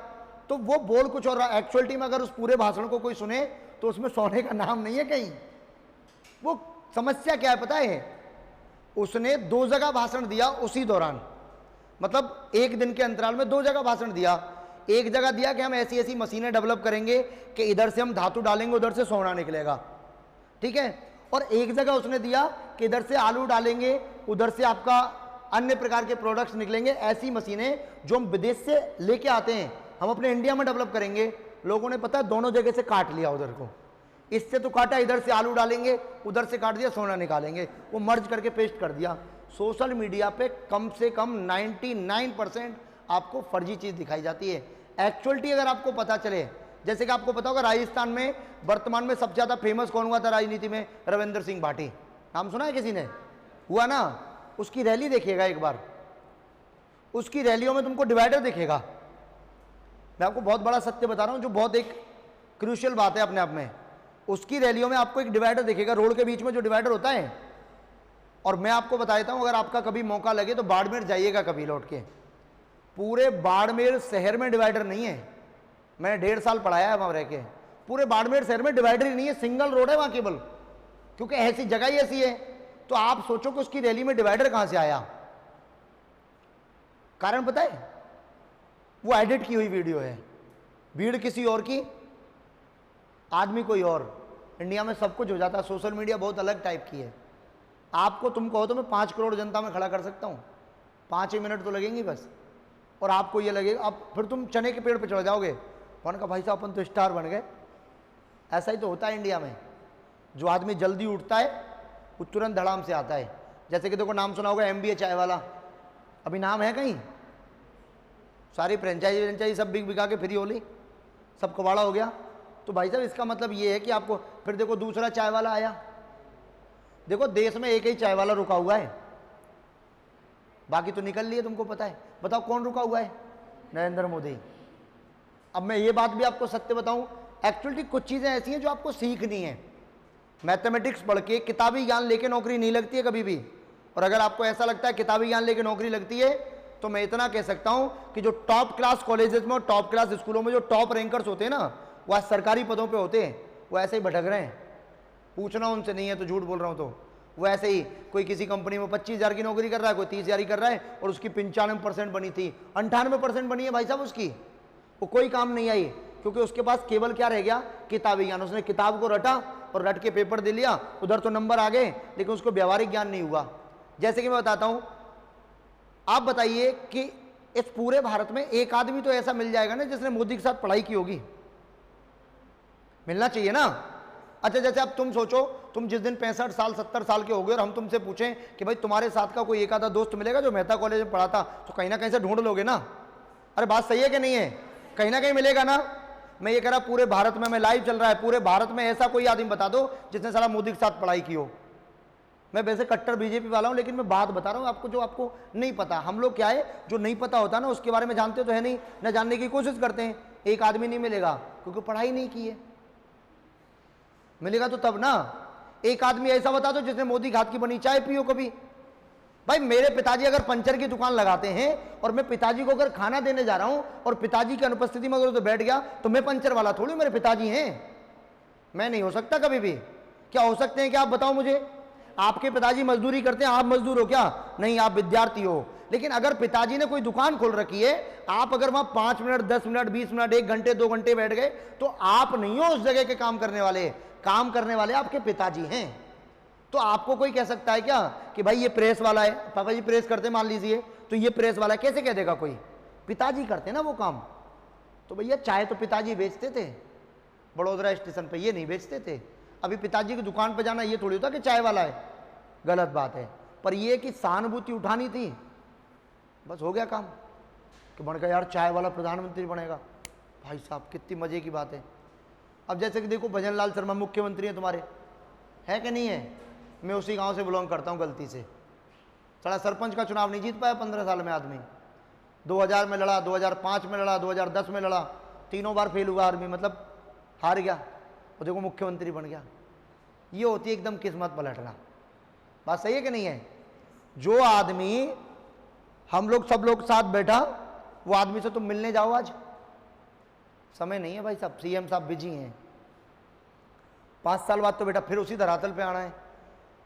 Speaker 1: तो वो बोल कुछ और रहा, एक्चुअलिटी में अगर उस पूरे भाषण को कोई सुने तो उसमें सोने का नाम नहीं है कहीं। वो समस्या क्या है पता है, उसने 2 जगह भाषण दिया उसी दौरान, मतलब एक दिन के अंतराल में 2 जगह भाषण दिया। एक जगह दिया कि हम ऐसी ऐसी मशीनें डेवलप करेंगे कि इधर से हम धातु डालेंगे उधर से सोना निकलेगा, ठीक है। और एक जगह उसने दिया कि इधर से आलू डालेंगे उधर से आपका अन्य प्रकार के प्रोडक्ट्स निकलेंगे, ऐसी मशीनें जो हम विदेश से लेके आते हैं हम अपने इंडिया में डेवलप करेंगे। लोगों ने पता है दोनों जगह से काट लिया, उधर को इससे तो काटा, इधर से आलू डालेंगे उधर से काट दिया सोना निकालेंगे, वो मर्ज करके पेस्ट कर दिया। सोशल मीडिया पे कम से कम 99% आपको फर्जी चीज दिखाई जाती है। एक्चुअलिटी अगर आपको पता चले, जैसे कि आपको पता होगा राजस्थान में वर्तमान में सबसे ज्यादा फेमस कौन हुआ था राजनीति में, रविंद्र सिंह भाटी, नाम सुना है किसी ने? हुआ ना। उसकी रैली देखिएगा एक बार, उसकी रैलियों में तुमको डिवाइडर दिखेगा। मैं आपको बहुत बड़ा सत्य बता रहा हूं जो बहुत एक क्रूशियल बात है अपने आप में। उसकी रैलियों में आपको एक डिवाइडर दिखेगा, रोड के बीच में जो डिवाइडर होता है। और मैं आपको बता देता हूं, अगर आपका कभी मौका लगे तो बाड़मेर जाइएगा कभी लौट के, पूरे बाड़मेर शहर में डिवाइडर नहीं है। मैंने 1.5 साल पढ़ाया है वहां रह के, पूरे बाड़मेर शहर में डिवाइडर ही नहीं है, सिंगल रोड है वहां केवल, क्योंकि ऐसी जगह ही ऐसी है। तो आप सोचो कि उसकी रैली में डिवाइडर कहां से आया? कारण पता है, वो एडिट की हुई वीडियो है, भीड़ किसी और की, आदमी कोई और। इंडिया में सब कुछ हो जाता है, सोशल मीडिया बहुत अलग टाइप की है। आपको तुम कहो तो मैं 5 करोड़ जनता में खड़ा कर सकता हूं, 5 ही मिनट तो लगेंगी बस, और आपको ये लगेगा, अब फिर तुम चने के पेड़ पर चढ़ जाओगे, कौन का भाई साहब अपन तो स्टार बन गए। ऐसा ही तो होता है इंडिया में, जो आदमी जल्दी उठता है वो तुरंत धड़ाम से आता है। जैसे कि देखो नाम सुना होगा MBA चाय वाला, अभी नाम है कहीं? सारी फ्रेंचाइजी सब बिक बिका के फ्री हो ली, सब कबाड़ा हो गया। तो भाई साहब इसका मतलब ये है कि आपको फिर देखो दूसरा चाय वाला आया। देखो देश में एक ही चाय वाला रुका हुआ है, बाकी तो निकल लिए, तुमको पता है। बताओ कौन रुका हुआ है? नरेंद्र मोदी। अब मैं ये बात भी आपको सत्य बताऊं, एक्चुअली कुछ चीजें ऐसी हैं जो आपको सीखनी है। मैथमेटिक्स पढ़ के किताबी ज्ञान लेके नौकरी नहीं लगती है कभी भी। और अगर आपको ऐसा लगता है किताबी ज्ञान लेके नौकरी लगती है, तो मैं इतना कह सकता हूं कि जो टॉप क्लास कॉलेजेस में और टॉप क्लास स्कूलों में जो टॉप रैंकर्स होते हैं ना, वो आज सरकारी पदों पे होते हैं, वो ऐसे ही भटक रहे हैं। पूछना उनसे नहीं है तो झूठ बोल रहा हूं, तो वो ऐसे ही कोई किसी कंपनी में 25,000 की नौकरी कर रहा है, कोई 30,000 की कर रहा है, और उसकी 95% बनी थी, 98% बनी है भाई साहब उसकी, वो कोई काम नहीं आई, क्योंकि उसके पास केवल क्या रह गया? किताबी ज्ञान। उसने किताब को रटा और रट के पेपर दे लिया, उधर तो नंबर आ गए, लेकिन उसको व्यावहारिक ज्ञान नहीं हुआ। जैसे कि मैं बताता हूं, आप बताइए कि इस पूरे भारत में एक आदमी तो ऐसा मिल जाएगा ना जिसने मोदी के साथ पढ़ाई की होगी, मिलना चाहिए ना। अच्छा जैसे अब तुम सोचो, तुम जिस दिन 65 साल 70 साल के हो गए और हम तुमसे पूछें कि भाई तुम्हारे साथ का कोई एक आधा दोस्त मिलेगा जो मेहता कॉलेज में पढ़ा था, तो कहीं ना कहीं से ढूंढ लोगे ना। अरे बात सही है कि नहीं है? कहीं ना कहीं मिलेगा ना। मैं ये कह रहा पूरे भारत में, मैं लाइव चल रहा है, पूरे भारत में ऐसा कोई आदमी बता दो जिसने साला मोदी के साथ पढ़ाई की हो। मैं वैसे कट्टर बीजेपी वाला हूं, लेकिन मैं बात बता रहा हूं आपको जो आपको नहीं पता। हम लोग क्या है, जो नहीं पता होता ना उसके बारे में जानते तो है नहीं, न जानने की कोशिश करते हैं। एक आदमी नहीं मिलेगा क्योंकि पढ़ाई नहीं की है। मिलेगा तो तब ना। एक आदमी ऐसा बता दो जिसने मोदी के हाथ की बनी चाय पियो कभी। भाई मेरे पिताजी अगर पंचर की दुकान लगाते हैं और मैं पिताजी को अगर खाना देने जा रहा हूं और पिताजी की अनुपस्थिति में अगर तो बैठ गया तो मैं पंचर वाला थोड़ी, मेरे पिताजी हैं, मैं नहीं हो सकता कभी भी। क्या हो सकते हैं क्या आप बताओ मुझे? आपके पिताजी मजदूरी करते हैं, आप मजदूर हो क्या? नहीं, आप विद्यार्थी हो। लेकिन अगर पिताजी ने कोई दुकान खोल रखी है, आप अगर वहां 5 मिनट 10 मिनट 20 मिनट 1 घंटे 2 घंटे बैठ गए तो आप नहीं हो उस जगह के काम करने वाले। काम करने वाले आपके पिताजी हैं। तो आपको कोई कह सकता है क्या कि भाई ये प्रेस वाला है, पापा जी प्रेस करते मान लीजिए, तो ये प्रेस वाला है, कैसे कह देगा कोई? पिताजी करते ना वो काम। तो भैया चाय तो पिताजी बेचते थे बड़ोदरा स्टेशन पे, ये नहीं बेचते थे। अभी पिताजी की दुकान पे जाना ये थोड़ी होता कि चाय वाला है, गलत बात है। पर ये कि सहानुभूति उठानी थी, बस हो गया काम कि बन गया यार चाय वाला प्रधानमंत्री बनेगा। भाई साहब कितनी मजे की बात है। अब जैसे कि देखो भजन लाल शर्मा मुख्यमंत्री हैं तुम्हारे, है कि नहीं है? मैं उसी गांव से बिलोंग करता हूं गलती से। साला सरपंच का चुनाव नहीं जीत पाया 15 साल में आदमी। 2000 में लड़ा, 2005 में लड़ा, 2010 में लड़ा, तीनों बार फेल हुआ आदमी, मतलब हार गया। और देखो मुख्यमंत्री बन गया। ये होती है एकदम किस्मत पलटना। बात सही है कि नहीं है? जो आदमी हम लोग सब लोग साथ बैठा, वो आदमी से तुम मिलने जाओ, आज समय नहीं है भाई साहब, सीएम साहब बिजी हैं। 5 साल बाद तो बेटा फिर उसी धरातल पे आना है।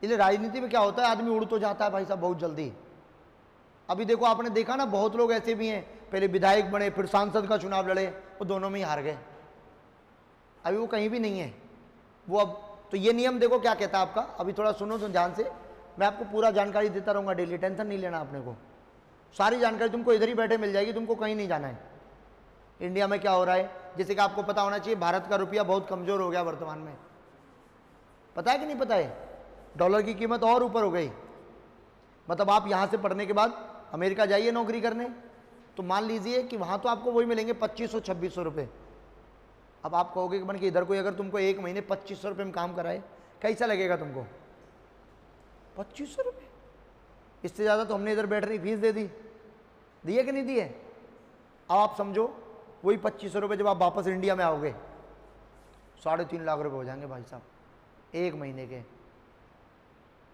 Speaker 1: इसलिए राजनीति में क्या होता है, आदमी उड़ तो जाता है भाई साहब बहुत जल्दी। अभी देखो आपने देखा ना, बहुत लोग ऐसे भी हैं, पहले विधायक बने फिर सांसद का चुनाव लड़े, वो दोनों में ही हार गए, अभी वो कहीं भी नहीं है वो। अब तो ये नियम देखो क्या कहता है आपका, अभी थोड़ा सुनो तो ध्यान से, मैं आपको पूरा जानकारी देता रहूँगा डेली, टेंशन नहीं लेना अपने को। सारी जानकारी तुमको इधर ही बैठे मिल जाएगी, तुमको कहीं नहीं जाना है। इंडिया में क्या हो रहा है, जैसे कि आपको पता होना चाहिए भारत का रुपया बहुत कमज़ोर हो गया वर्तमान में, पता है कि नहीं पता है? डॉलर की कीमत और ऊपर हो गई। मतलब आप यहाँ से पढ़ने के बाद अमेरिका जाइए नौकरी करने, तो मान लीजिए कि वहाँ तो आपको वही मिलेंगे 2500-2600 रुपये। अब आप कहोगे कि बन के इधर कोई अगर तुमको एक महीने 2500 रुपये में काम कराए, कैसा लगेगा तुमको? 2500 रुपये, इससे ज़्यादा तो हमने इधर बैठने की फीस दे दी है कि नहीं दी है? अब आप समझो वही 2500 रुपये जब आप वापस इंडिया में आओगे 3.5 लाख रुपये हो जाएंगे भाई साहब एक महीने के।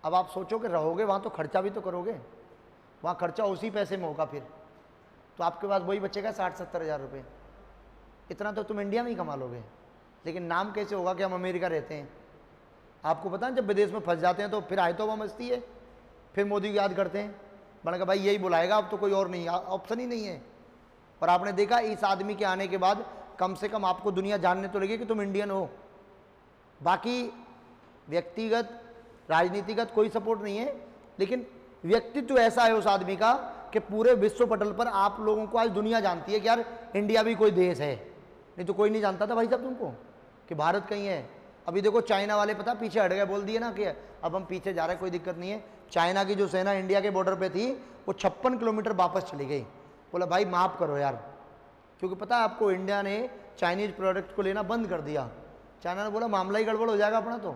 Speaker 1: अब आप सोचो कि रहोगे वहाँ तो खर्चा भी तो करोगे, वहाँ खर्चा उसी पैसे में होगा, फिर तो आपके पास वही बचेगा 60-70 हज़ार रुपये। इतना तो तुम इंडिया में ही कमा लोगे, लेकिन नाम कैसे होगा कि हम अमेरिका रहते हैं। आपको पता है जब विदेश में फंस जाते हैं तो फिर आए तो वह मस्ती है, फिर मोदी को याद करते हैं, बना कि भाई यही बुलाएगा, अब तो कोई और नहीं, ऑप्शन ही नहीं है। और आपने देखा इस आदमी के आने के बाद कम से कम आपको दुनिया जानने तो लगे कि तुम इंडियन हो। बाकी व्यक्तिगत राजनीतिगत कोई सपोर्ट नहीं है, लेकिन व्यक्तित्व ऐसा है उस आदमी का कि पूरे विश्व पटल पर आप लोगों को आज दुनिया जानती है कि यार इंडिया भी कोई देश है। नहीं तो कोई नहीं जानता था भाई साहब तुमको कि भारत कहीं है। अभी देखो चाइना वाले पता पीछे हट गए, बोल दिए ना कि अब हम पीछे जा रहे हैं, कोई दिक्कत नहीं है। चाइना की जो सेना इंडिया के बॉर्डर पे थी वो 56 किलोमीटर वापस चली गई। बोला भाई माफ़ करो यार, क्योंकि पता है आपको इंडिया ने चाइनीज प्रोडक्ट को लेना बंद कर दिया। चाइना ने बोला मामला ही गड़बड़ हो जाएगा अपना, तो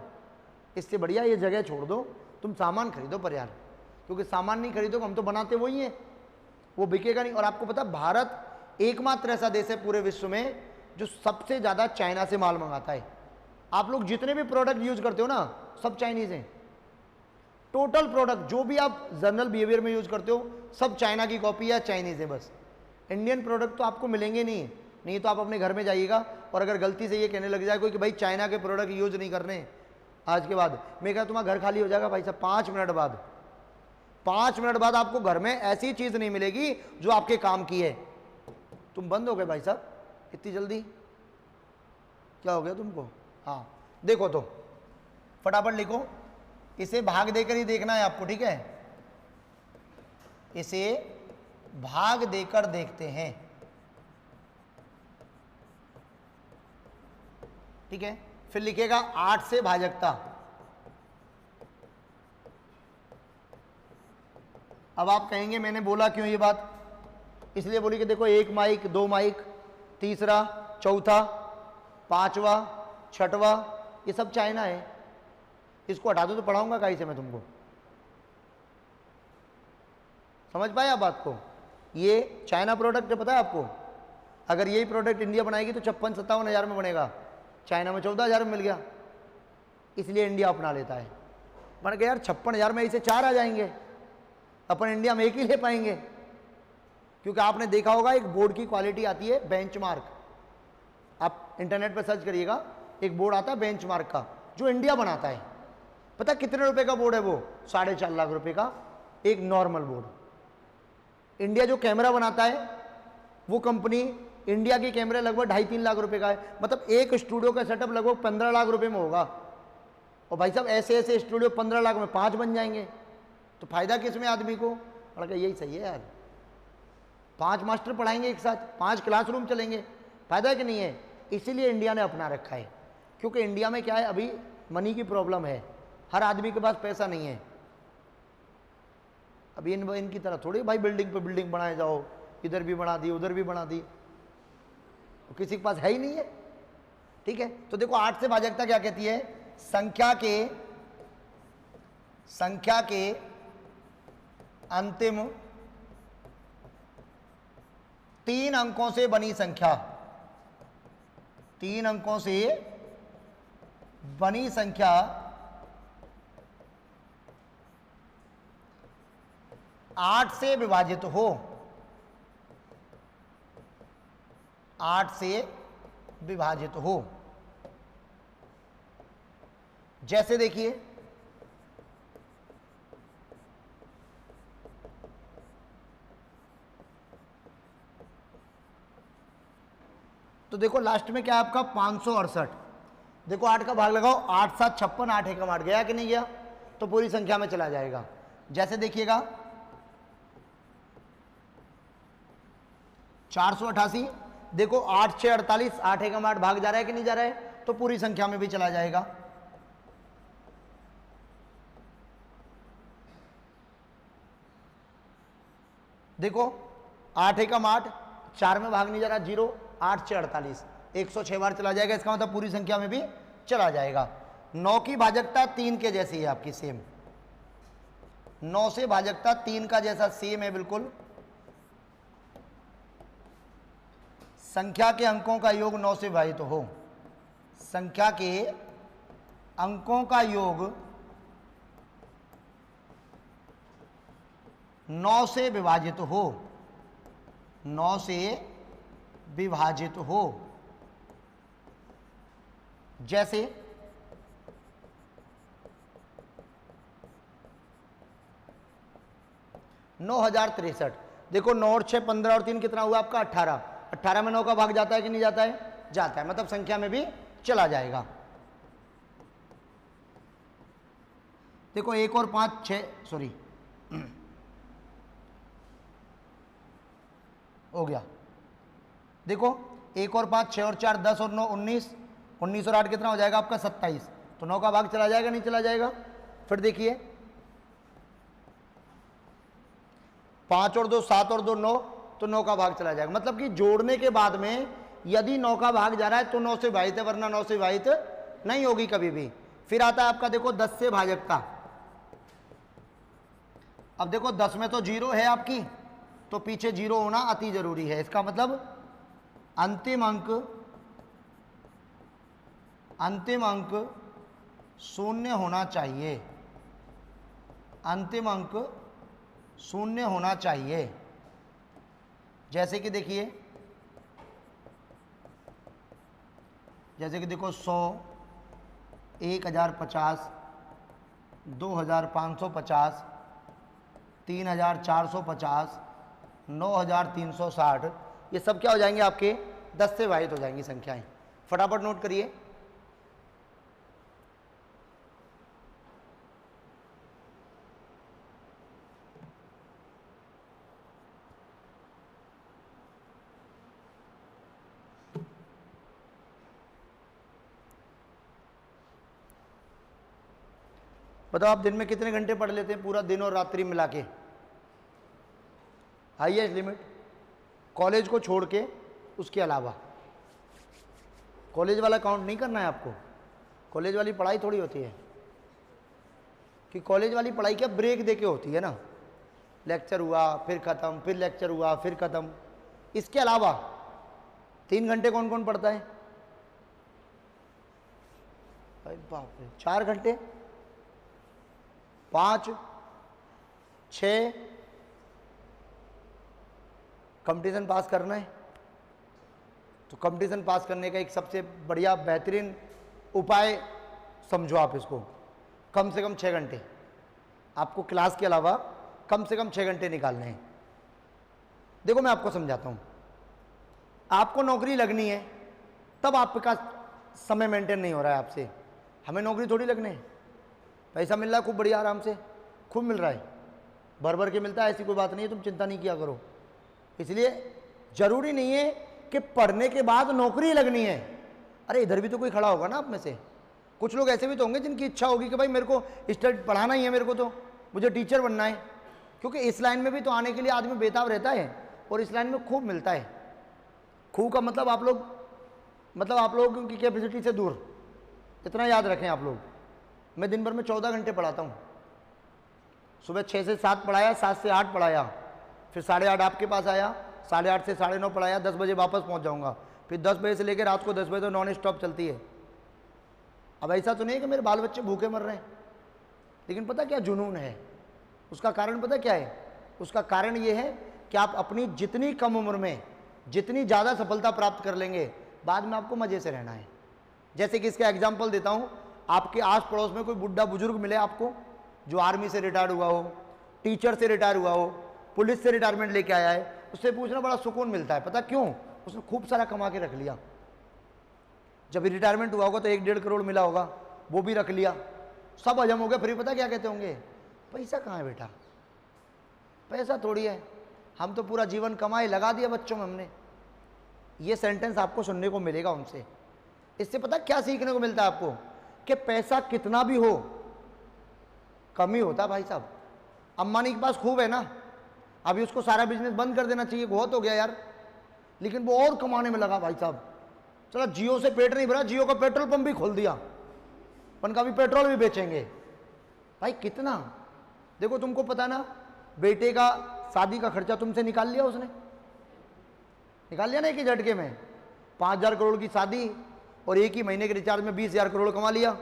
Speaker 1: इससे बढ़िया ये जगह छोड़ दो, तुम सामान खरीदो पर यार, क्योंकि सामान नहीं खरीदो हम तो बनाते वही हैं, वो बिकेगा नहीं। और आपको पता भारत एकमात्र ऐसा देश है पूरे विश्व में जो सबसे ज़्यादा चाइना से माल मंगाता है। आप लोग जितने भी प्रोडक्ट यूज करते हो ना सब चाइनीज़ हैं। टोटल प्रोडक्ट जो भी आप जनरल बिहेवियर में यूज करते हो सब चाइना की कॉपी या चाइनीज़ है। बस इंडियन प्रोडक्ट तो आपको मिलेंगे नहीं तो आप अपने घर में जाइएगा और अगर गलती से ये कहने लग जाए कोई कि भाई चाइना के प्रोडक्ट यूज नहीं करने आज के बाद, मैं कहा तुम्हारा घर खाली हो जाएगा भाई साहब 5 मिनट बाद। 5 मिनट बाद आपको घर में ऐसी चीज़ नहीं मिलेगी जो आपके काम की है। तुम बंद हो गए भाई साहब इतनी जल्दी, क्या हो गया तुमको? हाँ देखो तो फटाफट लिखो, इसे भाग देकर ही देखना है आपको, ठीक है? इसे भाग देकर देखते हैं, ठीक है? फिर लिखेगा 8 से भाजकता। अब आप कहेंगे मैंने बोला क्यों ये बात? इसलिए बोली कि देखो 1 माइक 2 माइक, तीसरा, चौथा, 5वां, 6वां, ये सब चाइना है। इसको हटा दो तो पढ़ाऊंगा कहीं से मैं तुमको, समझ पाए आप बात को? ये चाइना प्रोडक्ट है, पता है आपको? अगर यही प्रोडक्ट इंडिया बनाएगी तो 56-57 हज़ार में बनेगा, चाइना में 14 हज़ार में मिल गया। इसलिए इंडिया अपना लेता है। मैंने कहा यार 56,000 में इसे 4 आ जाएंगे, अपन इंडिया में 1 ही ले पाएंगे। क्योंकि आपने देखा होगा एक बोर्ड की क्वालिटी आती है बेंचमार्क, आप इंटरनेट पर सर्च करिएगा, एक बोर्ड आता है बेंचमार्क का जो इंडिया बनाता है। पता कितने रुपए का बोर्ड है वो? 4.5 लाख रुपए का एक नॉर्मल बोर्ड। इंडिया जो कैमरा बनाता है वो कंपनी, इंडिया की कैमरे लगभग 2.5-3 लाख रुपए का है। मतलब एक स्टूडियो का सेटअप लगभग 15 लाख रुपए में होगा। और भाई साहब ऐसे ऐसे स्टूडियो 15 लाख में 5 बन जाएंगे, तो फायदा किस में आदमी को? लड़का यही सही है यार, 5 मास्टर पढ़ाएंगे एक साथ, 5 क्लासरूम चलेंगे, फायदा कि नहीं है? इसीलिए इंडिया ने अपना रखा है। क्योंकि इंडिया में क्या है, अभी मनी की प्रॉब्लम है, हर आदमी के पास पैसा नहीं है। अभी इनकी तरह थोड़ी भाई बिल्डिंग पे बिल्डिंग बनाए जाओ, इधर भी बना दी उधर भी बना दी, तो किसी के पास है ही नहीं है। ठीक है, तो देखो 8 से भाजकता क्या कहती है? संख्या के अंतिम 3 अंकों से बनी संख्या, 3 अंकों से बनी संख्या 8 से विभाजित हो, 8 से विभाजित हो। जैसे देखिए तो देखो लास्ट में क्या है आपका 568। देखो 8 का भाग लगाओ, 8 7 56, 8 एकम 8, गया कि नहीं गया? तो पूरी संख्या में चला जाएगा। जैसे देखिएगा 488, देखो 8 6 48, 8 एकम 8 भाग जा रहा है कि नहीं जा रहा है? तो पूरी संख्या में भी चला जाएगा। देखो 8 एकम 8, 4 में भाग नहीं जा रहा, 0, 8 6 48, 106 बार चला जाएगा। इसका मतलब पूरी संख्या में भी चला जाएगा। 9 की भाजकता 3 के जैसी है आपकी, सेम 9 से भाजकता 3 का जैसा सेम है बिल्कुल। संख्या के अंकों का योग 9 से विभाजित हो, संख्या के अंकों का योग 9 से विभाजित हो, 9 से विभाजित हो। जैसे नौ 9,063, देखो 9 और 6 15 और 3 कितना हुआ आपका? 18। 18 में 9 का भाग जाता है कि नहीं जाता है? जाता है, मतलब संख्या में भी चला जाएगा। देखो 1 और 5 6, सॉरी हो गया। देखो 1 और 5 6 और 4 10 और 9 19, 19 और 8 कितना हो जाएगा आपका? 27। तो 9 का भाग चला जाएगा नहीं चला जाएगा? फिर देखिए 5 और 2 7 और 2 9, तो 9 का भाग चला जाएगा। मतलब कि जोड़ने के बाद में यदि 9 का भाग जा रहा है तो 9 से विभाजित है, वरना 9 से विभाजित नहीं होगी कभी भी। फिर आता है आपका देखो 10 से भाजकता। अब देखो 10 में तो 0 है आपकी, तो पीछे 0 होना अति जरूरी है। इसका मतलब अंतिम अंक 0 होना चाहिए, अंतिम अंक 0 होना चाहिए। जैसे कि देखिए, जैसे कि देखो 100, 1050, 2550, 3450, 9360, ये सब क्या हो जाएंगे आपके? 10 से विभाजित हो जाएंगी संख्याएं। फटाफट नोट करिए। बताओ आप दिन में कितने घंटे पढ़ लेते हैं? पूरा दिन और रात्रि मिला के, हाईएस्ट लिमिट कॉलेज को छोड़ के, उसके अलावा। कॉलेज वाला काउंट नहीं करना है आपको। कॉलेज वाली पढ़ाई थोड़ी होती है कि कॉलेज वाली पढ़ाई क्या ब्रेक दे के होती है ना, लेक्चर हुआ फिर ख़त्म, फिर लेक्चर हुआ फिर ख़त्म। इसके अलावा 3 घंटे कौन कौन पढ़ता है? भाई बाप रे, 4 घंटे, 5, 6 कंपटीशन पास करना है। तो कंपटीशन पास करने का एक सबसे बढ़िया बेहतरीन उपाय समझो आप इसको, कम से कम 6 घंटे आपको क्लास के अलावा कम से कम 6 घंटे निकालने हैं। देखो मैं आपको समझाता हूँ, आपको नौकरी लगनी है तब आपका समय मेंटेन नहीं हो रहा है आपसे, हमें नौकरी थोड़ी लगनी है। पैसा मिल रहा है खूब बढ़िया, आराम से खूब मिल रहा है, भर भर के मिलता है, ऐसी कोई बात नहीं है, तुम चिंता नहीं किया करो। इसलिए जरूरी नहीं है कि पढ़ने के बाद नौकरी लगनी है। अरे इधर भी तो कोई खड़ा होगा ना आप में से, कुछ लोग ऐसे भी तो होंगे जिनकी इच्छा होगी कि भाई मेरे को स्टडी पढ़ाना ही है, मेरे को तो मुझे टीचर बनना है, क्योंकि इस लाइन में भी तो आने के लिए आदमी बेताब रहता है और इस लाइन में खूब मिलता है। खूब का मतलब आप लोग की कैपेसिटी से दूर, इतना याद रखें आप लोग। मैं दिन भर में 14 घंटे पढ़ाता हूँ, सुबह 6 से 7 पढ़ाया, 7 से 8 पढ़ाया, फिर 8:30 आपके पास आया, 8:30 से 9:30 पढ़ाया, 10 बजे वापस पहुँच जाऊँगा, फिर 10 बजे से लेकर रात को 10 बजे तो नॉन स्टॉप चलती है। अब ऐसा तो नहीं है कि मेरे बाल बच्चे भूखे मर रहे हैं, लेकिन पता क्या जुनून है, उसका कारण पता क्या है? उसका कारण ये है कि आप अपनी जितनी कम उम्र में जितनी ज़्यादा सफलता प्राप्त कर लेंगे, बाद में आपको मज़े से रहना है। जैसे कि इसका एग्जाम्पल देता हूँ, आपके आस पड़ोस में कोई बुढ़ा बुजुर्ग मिले आपको, जो आर्मी से रिटायर हुआ हो, टीचर से रिटायर हुआ हो, पुलिस से रिटायरमेंट लेके आया है, उससे पूछना बड़ा सुकून मिलता है। पता क्यों? उसने खूब सारा कमा के रख लिया। जब रिटायरमेंट हुआ होगा तो 1-1.5 करोड़ मिला होगा, वो भी रख लिया, सब हजम हो गया। फिर पता क्या कहते होंगे? पैसा कहाँ है बेटा, पैसा थोड़ी है, हम तो पूरा जीवन कमाए लगा दिया बच्चों में हमने। ये सेंटेंस आपको सुनने को मिलेगा उनसे। इससे पता क्या सीखने को मिलता है आपको? कि पैसा कितना भी हो कम ही होता है भाई साहब। अंबानी के पास खूब है ना, अभी उसको सारा बिजनेस बंद कर देना चाहिए, बहुत हो गया यार, लेकिन वो और कमाने में लगा भाई साहब। चलो जियो से पेट नहीं भरा, जियो का पेट्रोल पंप भी खोल दिया, अपन का भी पेट्रोल भी बेचेंगे। भाई कितना, देखो तुमको पता ना, बेटे का शादी का खर्चा तुमसे निकाल लिया उसने, निकाल लिया ना एक ही झटके में। 5,000 करोड़ की शादी और एक ही महीने के रिचार्ज में 20,000 करोड़ कमा लिया।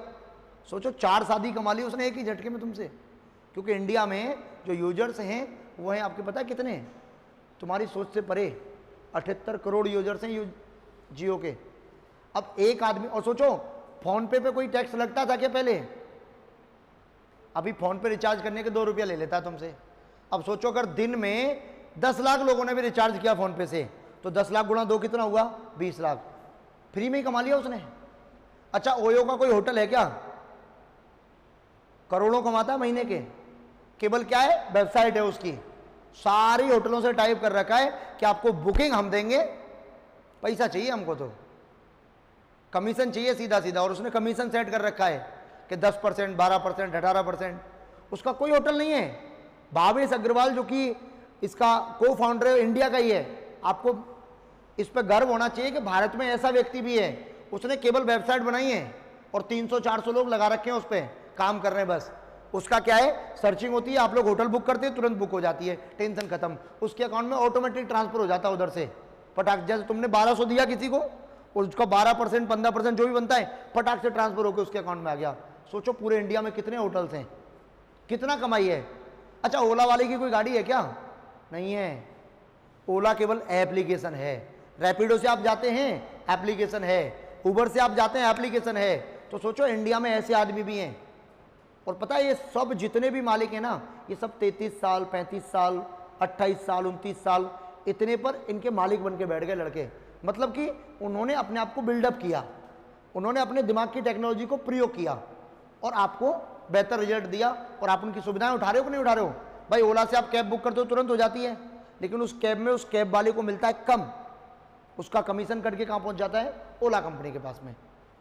Speaker 1: सोचो 4 शादी कमा ली उसने एक ही झटके में तुमसे। क्योंकि इंडिया में जो यूजर्स हैं वो हैं आपके पता है कितने? तुम्हारी सोच से परे 78 करोड़ यूजर्स हैं जियो के। अब एक आदमी, और सोचो फोन पे कोई टैक्स लगता था क्या पहले? अभी फोन पे रिचार्ज करने के 2 रुपया ले लेता है तुमसे। अब सोचो अगर दिन में 10 लाख लोगों ने भी रिचार्ज किया फोन पे से, तो 10 लाख गुणा 2 कितना हुआ? 20 लाख फ्री में ही कमा लिया उसने। अच्छा ओयो का कोई होटल है क्या? करोड़ों कमाता है महीने के। केवल क्या है? वेबसाइट है उसकी, सारी होटलों से टाइप कर रखा है कि आपको बुकिंग हम देंगे, पैसा चाहिए हमको, तो कमीशन चाहिए सीधा सीधा। और उसने कमीशन सेट कर रखा है कि 10%, 12%, 18%। उसका कोई होटल नहीं है। भावेश अग्रवाल जो कि इसका को फाउंडर है, इंडिया का ही है। आपको इस पर गर्व होना चाहिए कि भारत में ऐसा व्यक्ति भी है। उसने केवल वेबसाइट बनाई है और 300-400 लोग लगा रखे हैं, उस पर काम कर रहे हैं बस। उसका क्या है? सर्चिंग होती है, आप लोग होटल बुक करते हैं, तुरंत बुक हो जाती है, टेंशन खत्म। उसके अकाउंट में ऑटोमेटिक ट्रांसफर हो जाता है उधर से पटाख। जैसे तुमने 1200 दिया किसी को, और उसका 12%, 15% जो भी बनता है फटाक से ट्रांसफर होकर उसके अकाउंट में आ गया। सोचो पूरे इंडिया में कितने होटल्स हैं, कितना कमाई है। अच्छा ओला वाले की कोई गाड़ी है क्या? नहीं है। ओला केवल एप्लीकेशन है। रैपिडो से आप जाते हैं, एप्लीकेशन है। उबर से आप जाते हैं, एप्लीकेशन है। तो सोचो इंडिया में ऐसे आदमी भी हैं। और पता है ये सब जितने भी मालिक हैं ना, ये सब 33 साल, 35 साल, 28 साल, 29 साल, इतने पर इनके मालिक बन के बैठ गए लड़के। मतलब कि उन्होंने अपने आप को बिल्डअप किया, उन्होंने अपने दिमाग की टेक्नोलॉजी को प्रयोग किया और आपको बेहतर रिजल्ट दिया। और आप उनकी सुविधाएं उठा रहे हो कि नहीं उठा रहे हो? भाई ओला से आप कैब बुक करते हो तुरंत हो जाती है, लेकिन उस कैब में उस कैब वाले को मिलता है कम, उसका कमीशन कट के कहाँ पहुंच जाता है? ओला कंपनी के पास में।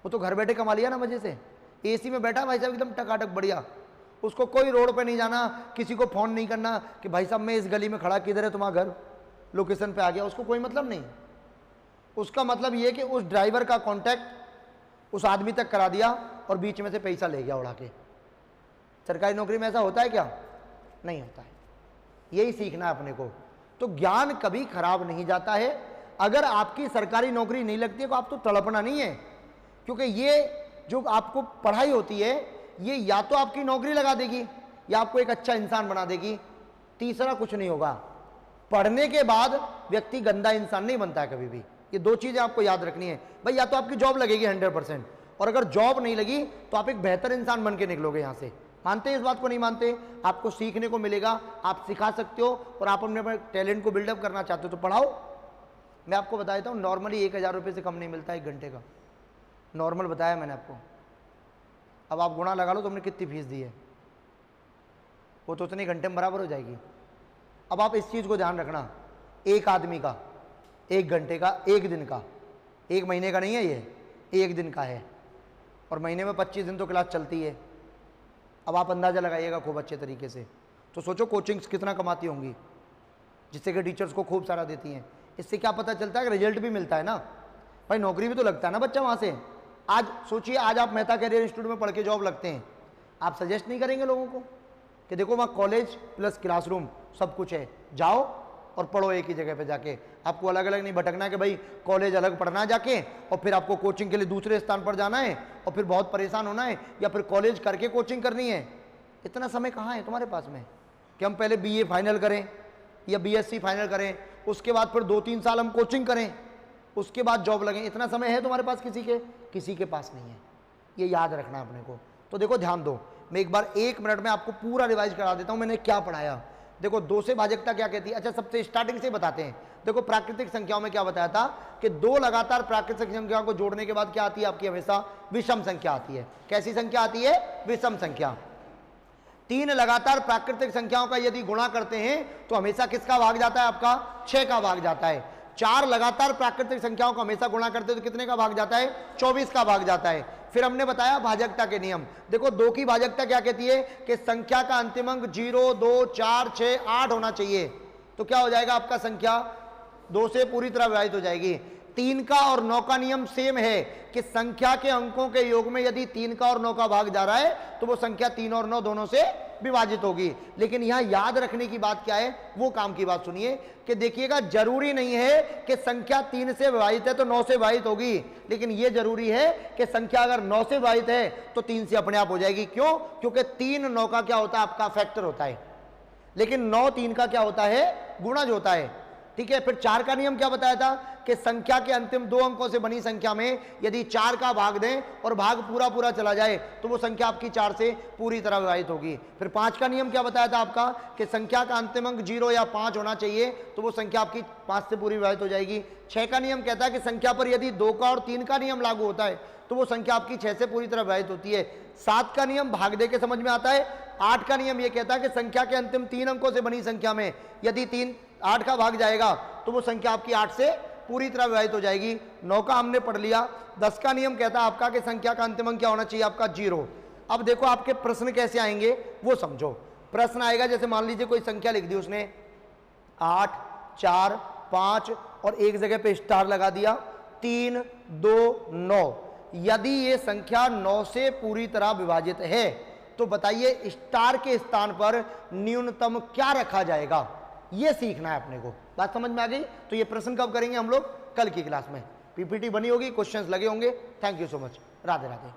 Speaker 1: वो तो घर बैठे कमा लिया ना मजे से, एसी में बैठा भाई साहब एकदम टकाटक बढ़िया। उसको कोई रोड पे नहीं जाना, किसी को फोन नहीं करना कि भाई साहब मैं इस गली में खड़ा, किधर है तुम्हारा घर, लोकेशन पे आ गया। उसको कोई मतलब नहीं। उसका मतलब ये कि उस ड्राइवर का कांटेक्ट उस आदमी तक करा दिया और बीच में से पैसा ले गया उड़ा के। सरकारी नौकरी में ऐसा होता है क्या? नहीं होता है। यही सीखना है अपने को। तो ज्ञान कभी खराब नहीं जाता है। अगर आपकी सरकारी नौकरी नहीं लगती है तो आप तो तड़पना नहीं है, क्योंकि ये जो आपको पढ़ाई होती है ये या तो आपकी नौकरी लगा देगी या आपको एक अच्छा इंसान बना देगी, तीसरा कुछ नहीं होगा। पढ़ने के बाद व्यक्ति गंदा इंसान नहीं बनता है कभी भी। ये दो चीजें आपको याद रखनी है भाई, या तो आपकी जॉब लगेगी 100%, और अगर जॉब नहीं लगी तो आप एक बेहतर इंसान बन के निकलोगे यहां से। मानते हैं इस बात को? नहीं मानते? आपको सीखने को मिलेगा, आप सिखा सकते हो, और आप अपने टैलेंट को बिल्डअप करना चाहते हो तो पढ़ाओ। मैं आपको बता देता हूँ, नॉर्मली 1,000 रुपये से कम नहीं मिलता 1 घंटे का, नॉर्मल बताया मैंने आपको। अब आप गुणा लगा लो तुमने कितनी फीस दी है, वो तो उतने घंटे में बराबर हो जाएगी। अब आप इस चीज़ को ध्यान रखना, एक आदमी का 1 घंटे का 1 दिन का, 1 महीने का नहीं है ये, 1 दिन का है, और महीने में 25 दिन तो क्लास चलती है। अब आप अंदाज़ा लगाइएगा खूब अच्छे तरीके से। तो सोचो कोचिंग्स कितना कमाती होंगी, जिससे कि टीचर्स को खूब सारा देती हैं। इससे क्या पता चलता है कि रिजल्ट भी मिलता है ना भाई, नौकरी भी तो लगता है ना बच्चा वहाँ से। आज सोचिए, आज आप मेहता कैरियर इंस्टीट्यूट में पढ़ के जॉब लगते हैं, आप सजेस्ट नहीं करेंगे लोगों को कि देखो वहाँ कॉलेज प्लस क्लासरूम सब कुछ है, जाओ और पढ़ो एक ही जगह पे जाके। आपको अलग अलग नहीं भटकना कि भाई कॉलेज अलग पढ़ना है जाके, और फिर आपको कोचिंग के लिए दूसरे स्थान पर जाना है, और फिर बहुत परेशान होना है, या फिर कॉलेज करके कोचिंग करनी है। इतना समय कहाँ है तुम्हारे पास में कि हम पहले BA फाइनल करें या BSc फाइनल करें, उसके बाद फिर 2-3 साल हम कोचिंग करें, उसके बाद जॉब लगें? इतना समय है तुम्हारे पास? किसी के पास नहीं है। ये याद रखना है अपने को। तो देखो ध्यान दो, मैं एक बार 1 मिनट में आपको पूरा रिवाइज करा देता हूं मैंने क्या पढ़ाया। देखो 2 से भाजकता क्या कहती है? अच्छा सबसे स्टार्टिंग से बताते हैं। देखो प्राकृतिक संख्याओं में क्या बताया था कि 2 लगातार प्राकृतिक संख्याओं को जोड़ने के बाद क्या आती है आपकी? हमेशा विषम संख्या आती है। कैसी संख्या आती है? विषम संख्या। 3 लगातार प्राकृतिक संख्याओं का यदि गुणा करते हैं तो हमेशा किसका भाग जाता है? आपका 6 का भाग जाता है। 4 लगातार प्राकृतिक संख्याओं को हमेशा गुणा करते हैं तो कितने का भाग जाता है? 24 का भाग जाता है। फिर हमने बताया भाजकता के नियम। देखो 2 की भाजकता क्या कहती है कि संख्या का अंतिम अंक 0, 2, 4, 6, 8 होना चाहिए। तो क्या हो जाएगा आपका? संख्या 2 से पूरी तरह विभाजित हो जाएगी। 3 का और 9 का नियम सेम है कि संख्या के अंकों के योग में यदि 3 का और 9 का भाग जा रहा है तो वो संख्या 3 और 9 दोनों से विभाजित होगी। लेकिन यहां याद रखने की बात क्या है, वो काम की बात सुनिए कि देखिएगा, जरूरी नहीं है कि संख्या 3 से विभाजित है तो 9 से विभाजित होगी, लेकिन यह जरूरी है कि संख्या अगर 9 से विभाजित है तो 3 से अपने आप हो जाएगी। क्यों? क्योंकि 3 9 का क्या होता है? आपका फैक्टर होता है, लेकिन 9 3 का क्या होता है? गुणज होता है। ठीक है। फिर 4 का नियम क्या बताया था कि संख्या के अंतिम 2 अंकों से बनी संख्या में यदि 4 का भाग दें और भाग पूरा पूरा चला जाए तो वो संख्या आपकी 4 से पूरी तरह विभाजित होगी। फिर 5 का नियम क्या बताया था आपका कि संख्या का अंतिम अंक 0 या 5 होना चाहिए तो वो संख्या आपकी 5 से पूरी विभाजित हो जाएगी। 6 का नियम कहता है कि संख्या पर यदि 2 का और 3 का नियम लागू होता है तो वो संख्या आपकी 6 से पूरी तरह विभाजित होती है। 7 का नियम भाग दे के समझ में आता है। 8 का नियम ये कहता है कि संख्या के अंतिम 3 अंकों से बनी संख्या में यदि 8 का भाग जाएगा तो वो संख्या आपकी 8 से पूरी तरह विभाजित हो जाएगी। 9 का हमने पढ़ लिया। 10 का नियम कहता है आपका कि संख्या का अंतिम अंक क्या होना चाहिए? आपका 0। अब देखो आपके प्रश्न कैसे आएंगे वो समझो। प्रश्न आएगा जैसे मान लीजिए कोई संख्या लिख दी उसने 8, 4, 5 और एक जगह पे स्टार लगा दिया 3, 2, 9। यदि ये संख्या 9 से पूरी तरह विभाजित है तो बताइए स्टार के स्थान पर न्यूनतम क्या रखा जाएगा? ये सीखना है अपने को। बात समझ में आ गई? तो ये प्रश्न कब करेंगे हम लोग? कल की क्लास में। PPT बनी होगी, क्वेश्चंस लगे होंगे। Thank you so much. Radhe Radhe.